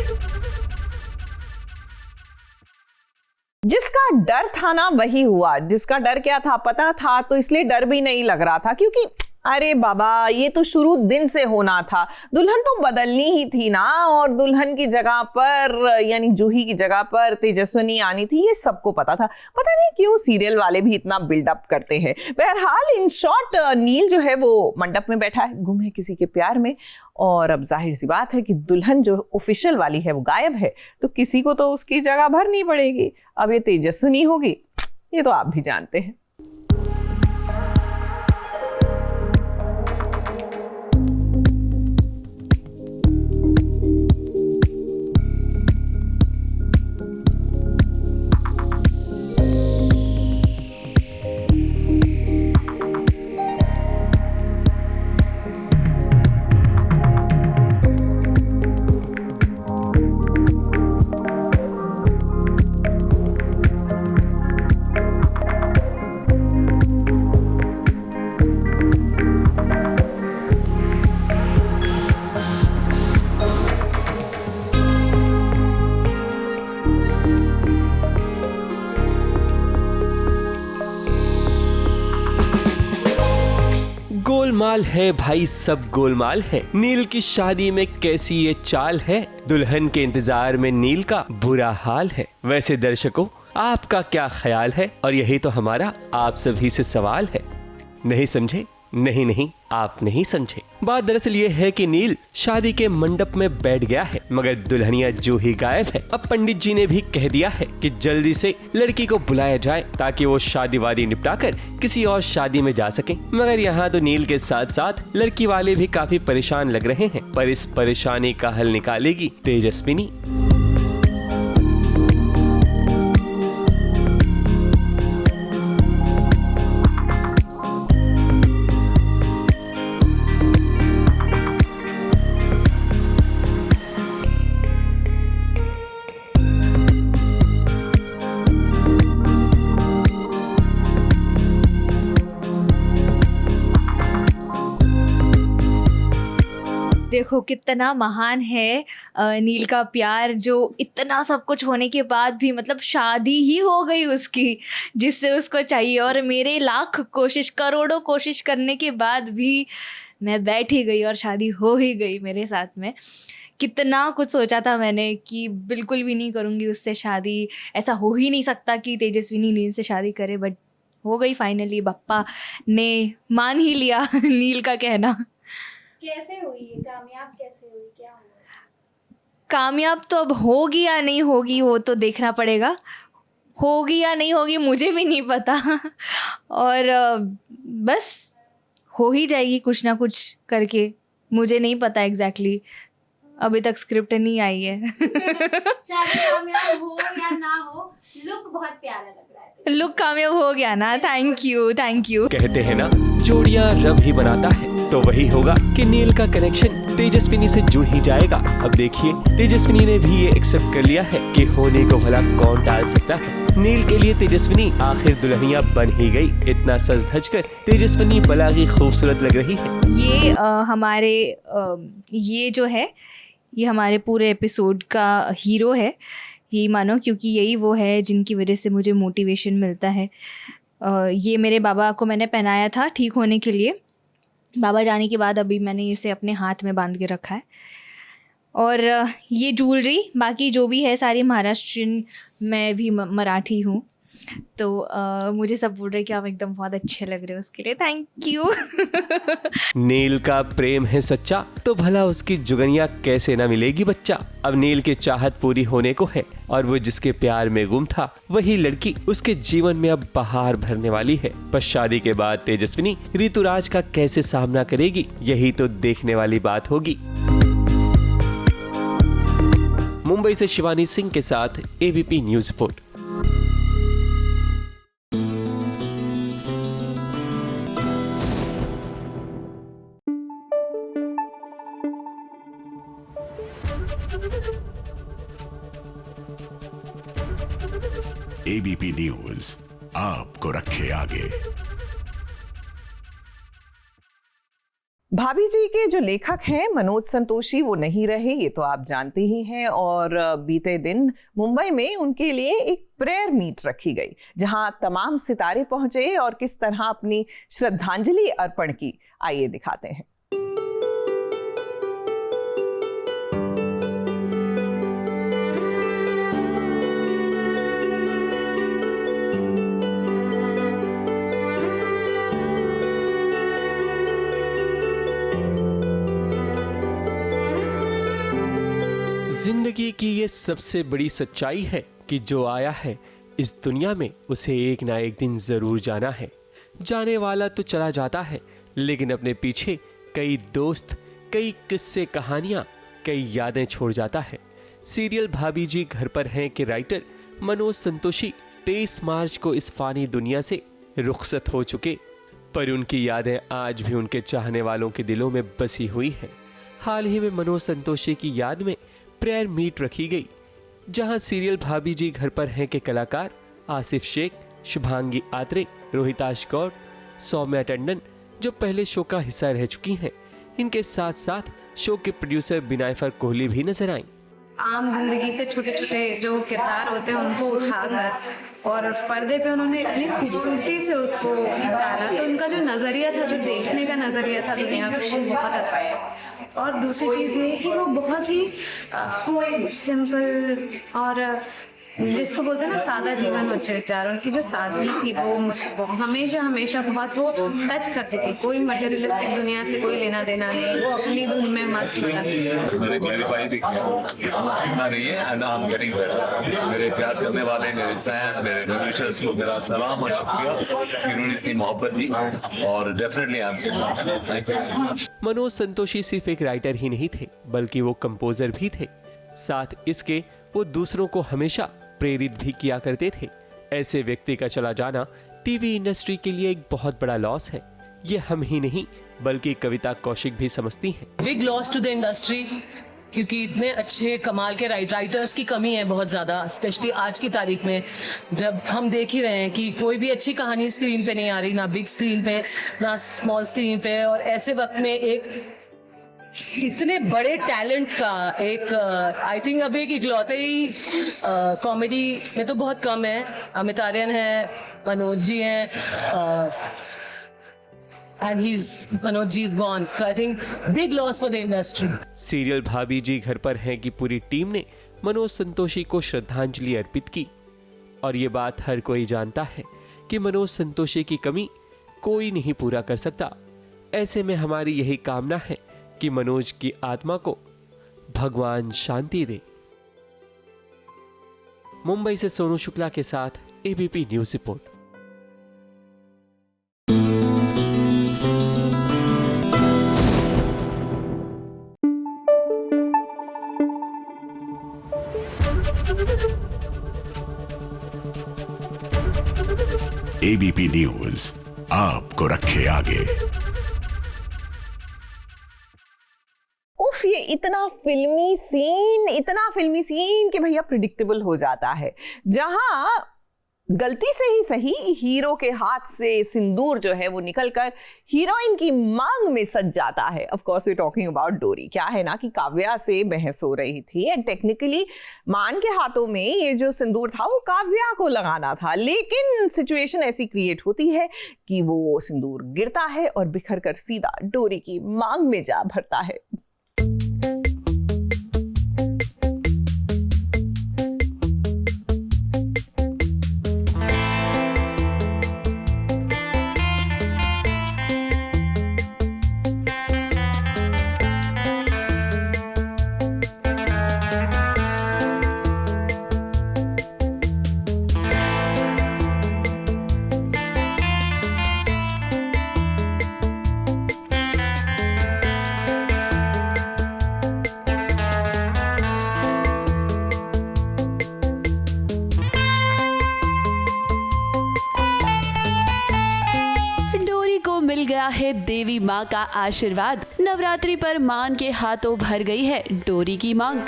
जिसका डर था ना वही हुआ। जिसका डर क्या था पता था, तो इसलिए डर भी नहीं लग रहा था, क्योंकि अरे बाबा ये तो शुरू दिन से होना था। दुल्हन तो बदलनी ही थी ना, और दुल्हन की जगह पर यानी जूही की जगह पर तेजस्विनी आनी थी, ये सबको पता था। पता नहीं क्यों सीरियल वाले भी इतना बिल्डअप करते हैं। बहरहाल इन शॉर्ट नील जो है वो मंडप में बैठा है, गुम है किसी के प्यार में, और अब जाहिर सी बात है कि दुल्हन जो ऑफिशियल वाली है वो गायब है, तो किसी को तो उसकी जगह भरनी पड़ेगी। अब ये तेजस्विनी होगी, ये तो आप भी जानते हैं। गोलमाल है भाई, सब गोलमाल है। नील की शादी में कैसी ये चाल है, दुल्हन के इंतजार में नील का बुरा हाल है। वैसे दर्शकों आपका क्या ख्याल है, और यही तो हमारा आप सभी से सवाल है। नहीं समझे नहीं नहीं, आप नहीं समझे। बात दरअसल ये है कि नील शादी के मंडप में बैठ गया है, मगर दुल्हनिया जो ही गायब है। अब पंडित जी ने भी कह दिया है कि जल्दी से लड़की को बुलाया जाए ताकि वो शादी वादी निपटाकर किसी और शादी में जा सके। मगर यहाँ तो नील के साथ साथ लड़की वाले भी काफी परेशान लग रहे हैं, पर इस परेशानी का हल निकालेगी तेजस्विनी। देखो कितना महान है नील का प्यार, जो इतना सब कुछ होने के बाद भी मतलब शादी ही हो गई उसकी जिससे उसको चाहिए, और मेरे लाख कोशिश करोड़ों कोशिश करने के बाद भी मैं बैठ ही गई और शादी हो ही गई मेरे साथ में। कितना कुछ सोचा था मैंने कि बिल्कुल भी नहीं करूँगी उससे शादी, ऐसा हो ही नहीं सकता कि तेजस्विनी नील से शादी करे, बट हो गई फाइनली। बप्पा ने मान ही लिया नील का कहना। कैसे हुई ये कामयाब, कैसे हुई, क्या हुआ? कामयाब तो अब होगी या नहीं होगी वो तो देखना पड़ेगा, होगी या नहीं होगी मुझे भी नहीं पता और बस हो ही जाएगी कुछ ना कुछ करके, मुझे नहीं पता एग्जैक्टली, अभी तक स्क्रिप्ट नहीं आई है। शादी कामयाब हो या ना हो, लुक बहुत प्यारा लग रहा है। लुक कामयाब हो गया ना, थैंक यू थैंक यू। कहते हैं ना जोड़ियां रब ही बनाता है, तो वही होगा कि नील का कनेक्शन तेजस्विनी से जुड़ ही जाएगा। अब देखिए तेजस्विनी ने भी ये एक्सेप्ट कर लिया है कि होने को भला कौन टाल सकता है। नील के लिए तेजस्विनी आखिर दुल्हनिया बन ही गई। इतना सज धज कर तेजस्विनी बला की खूबसूरत लग रही है। ये हमारे ये जो है ये हमारे पूरे एपिसोड का हीरो है, ये मानो, क्योंकि यही वो है जिनकी वजह से मुझे मोटिवेशन मिलता है। ये मेरे बाबा को मैंने पहनाया था ठीक होने के लिए, बाबा जाने के बाद अभी मैंने इसे अपने हाथ में बांध के रखा है। और ये ज्वेलरी बाकी जो भी है सारी महाराष्ट्रियन, मैं भी मराठी हूँ, तो मुझे सब बोल रहे कि आप एकदम बहुत अच्छे लग रहे हो, उसके लिए थैंक यू। नील का प्रेम है सच्चा, तो भला उसकी जुगनिया कैसे ना मिलेगी बच्चा। अब नील की चाहत पूरी होने को है और वो जिसके प्यार में गुम था वही लड़की उसके जीवन में अब बहार भरने वाली है। पर शादी के बाद तेजस्विनी ऋतुराज का कैसे सामना करेगी, यही तो देखने वाली बात होगी। मुंबई से शिवानी सिंह के साथ ABP news report. ABP news आपको रखे आगे। भाभी जी के जो लेखक हैं मनोज संतोषी वो नहीं रहे, ये तो आप जानते ही हैं। और बीते दिन मुंबई में उनके लिए एक प्रेयर मीट रखी गई जहां तमाम सितारे पहुंचे और किस तरह अपनी श्रद्धांजलि अर्पण की, आइए दिखाते हैं। जिंदगी की ये सबसे बड़ी सच्चाई है कि जो आया है इस दुनिया में उसे एक ना एक दिन जरूर जाना है। जाने वाला तो चला जाता है, लेकिन अपने पीछे कई दोस्त, कई किस्से, कहानियां, कई यादें छोड़ जाता है। सीरियल भाभी जी घर पर हैं के राइटर मनोज संतोषी 23 मार्च को इस फानी दुनिया से रुखसत हो चुके, पर उनकी यादें आज भी उनके चाहने वालों के दिलों में बसी हुई है। हाल ही में मनोज संतोषी की याद में प्रेयर मीट रखी गई, जहां सीरियल भाभी जी घर पर हैं के कलाकार आसिफ शेख, शुभांगी आत्रे, रोहिताश गौड़, सौम्या टंडन जो पहले शो का हिस्सा रह चुकी हैं, इनके साथ साथ शो के प्रोड्यूसर बिनायफर कोहली भी नजर आईं। आम जिंदगी से छोटे छोटे जो किरदार होते हैं उनको उठाकर और पर्दे पे उन्होंने इतनी खूबसूरती से उसको डाला, तो उनका जो नज़रिया था, जो देखने का नज़रिया था दुनिया को, वो बहुत अच्छा है। और दूसरी चीज़ ये कि वो बहुत ही सिंपल और जिसको बोलते हैं ना सादा जीवन उच्च विचार, उनकी जो सादगी थी वो मुझे हमेशा हमेशा बहुत वो टच करती थी। कोई मटेरियलिस्टिक दुनिया से कोई लेना देना नहीं, वो अपनी धुन में मस्त था। मेरे प्यार करने वाले, मेरे फैन, मेरे म्यूजिशियंस को मेरा सलाम और शुक्रिया कि उन्होंने इतनी मोहब्बत दी, और डेफिनेटली मनोज संतोषी सिर्फ एक राइटर ही नहीं थे, बल्कि वो कंपोजर भी थे। साथ इसके वो दूसरों को हमेशा प्रेरित भी किया करते थे। ऐसे व्यक्ति का चला जाना टीवी इंडस्ट्री के लिए एक बहुत बड़ा लॉस है। ये हम ही नहीं बल्कि कविता कौशिक भी समझती हैं। Big loss to the industry, क्योंकि इतने अच्छे कमाल के राइटर्स की कमी है बहुत ज़्यादा, स्पेशली आज की तारीख में जब हम देख ही रहे हैं कि कोई भी अच्छी कहानी स्क्रीन पे नहीं आ रही, ना बिग स्क्रीन पे ना स्मॉल स्क्रीन पे। और ऐसे वक्त में एक इतने बड़े टैलेंट का एक आई थिंक अभी एक इकलौते ही कॉमेडी में तो बहुत कम है। अमित आर्यन है, मनोज जी हैं, and Manoj ji is gone, so I think big loss for the industry. Serial भाभी जी घर पर हैं की पूरी टीम ने मनोज संतोषी को श्रद्धांजलि अर्पित की, और ये बात हर कोई जानता है कि मनोज संतोषी की कमी कोई नहीं पूरा कर सकता। ऐसे में हमारी यही कामना है कि मनोज की आत्मा को भगवान शांति दे। मुंबई से सोनू शुक्ला के साथ ABP news report. ABP news आपको रखे आगे। उफ, ये इतना फिल्मी सीन कि भैया प्रिडिक्टेबल हो जाता है। जहां गलती से ही सही हीरो के हाथ से सिंदूर जो है वो निकलकर हीरोइन की मांग में सज जाता है। Of course we talking about Dori. क्या है ना कि काव्या से बहस हो रही थी एंड टेक्निकली मान के हाथों में ये जो सिंदूर था वो काव्या को लगाना था, लेकिन सिचुएशन ऐसी क्रिएट होती है कि वो सिंदूर गिरता है और बिखर कर सीधा डोरी की मांग में जा भरता है। मिल गया है देवी माँ का आशीर्वाद। नवरात्रि पर मान के हाथों भर गई है डोरी की मांग।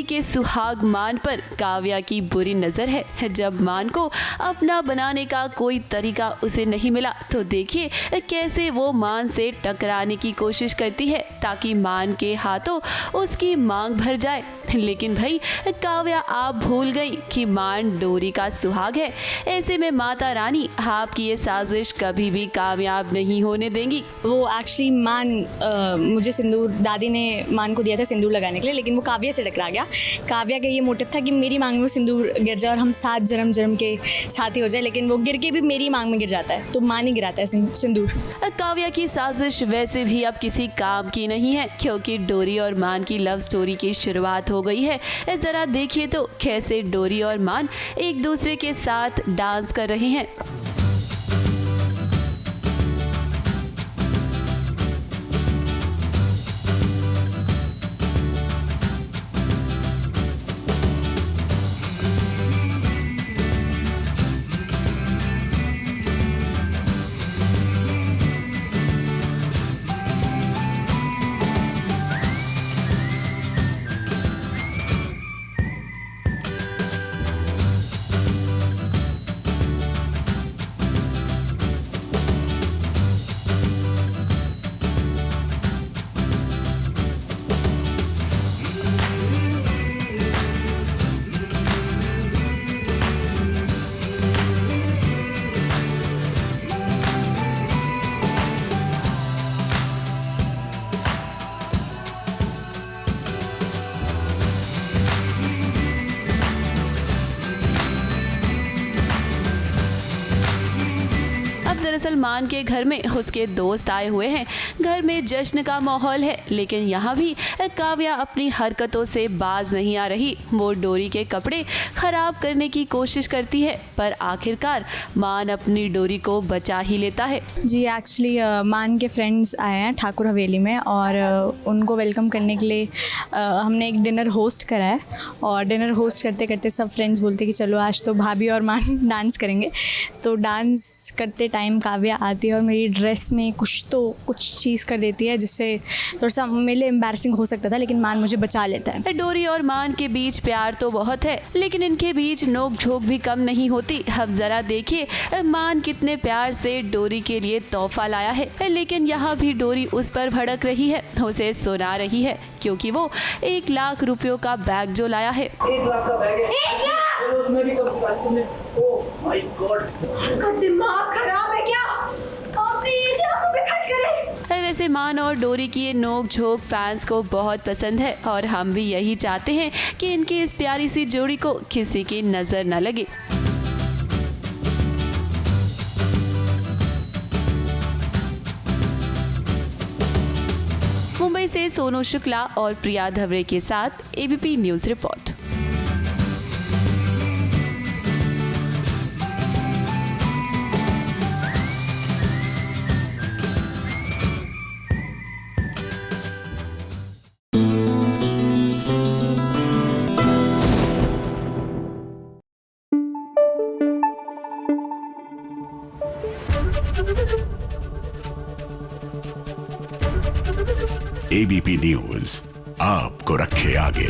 के सुहाग मान पर काव्या की बुरी नजर है। जब मान को अपना बनाने का कोई तरीका उसे नहीं मिला तो देखिए कैसे वो मान से टकराने की कोशिश करती है ताकि मान के हाथों उसकी मांग भर जाए। लेकिन भाई काव्या आप भूल गई कि मान डोरी का सुहाग है। ऐसे में माता रानी आपकी ये साजिश कभी भी कामयाब नहीं होने देंगी। वो एक्चुअली मान मुझे सिंदूर दादी ने मान को दिया था सिंदूर लगाने के लिए, लेकिन वो काव्या से टकरा गया। काव्या का ये मोटिव था कि मेरी मांग में सिंदूर गिर जाए और हम साथ जन्म के साथी हो जाए, लेकिन वो गिर के भी मेरी मांग में गिर जाता है, तो मान ही गिराता है सिंदूर। काव्या की साजिश वैसे भी अब किसी काम की नहीं है, क्योंकि डोरी और मान की लव स्टोरी की शुरुआत हो गई है। जरा देखिए तो कैसे डोरी और मान एक दूसरे के साथ डांस कर रहे हैं। दरअसल मान के घर में उसके दोस्त आए हुए हैं। घर में जश्न का माहौल है, लेकिन यहाँ भी काव्या अपनी हरकतों से बाज नहीं आ रही। वो डोरी के कपड़े खराब करने की कोशिश करती है, पर आखिरकार मान अपनी डोरी को बचा ही लेता है। जी एक्चुअली मान के फ्रेंड्स आए हैं ठाकुर हवेली में, और उनको वेलकम करने के लिए हमने एक डिनर होस्ट करा है। और डिनर होस्ट करते करते सब फ्रेंड्स बोलते कि चलो आज तो भाभी और मान डांस करेंगे। तो डांस करते टाइम काव्या आती है और मेरी ड्रेस में कुछ चीज़ कर देती है, जिससे थोड़ा सा मेरे लिए एम्बैरसिंग हो सकता था, लेकिन मान मुझे बचा लेता है। डोरी और मान के बीच प्यार तो बहुत है, लेकिन इनके बीच नोक झोंक भी कम नहीं होती। अब जरा देखिए मान कितने प्यार से डोरी के लिए तोहफा लाया है, लेकिन यहाँ भी डोरी उस पर भड़क रही है, उसे सुना रही है, क्योंकि वो 1 लाख रुपयों का बैग जो लाया है। 1 लाख का बैग है, उसमें भी तुमने ओह माय गॉड, आपका दिमाग खराब है क्या? आपने 1 लाख रुपए खर्च करे? वैसे मान और डोरी की ये नोक झोंक फैंस को बहुत पसंद है, और हम भी यही चाहते हैं कि इनकी इस प्यारी सी जोड़ी को किसी की नजर न लगे। मुंबई से सोनू शुक्ला और प्रिया धवरे के साथ ABP news report. ABP news आपको रखे आगे।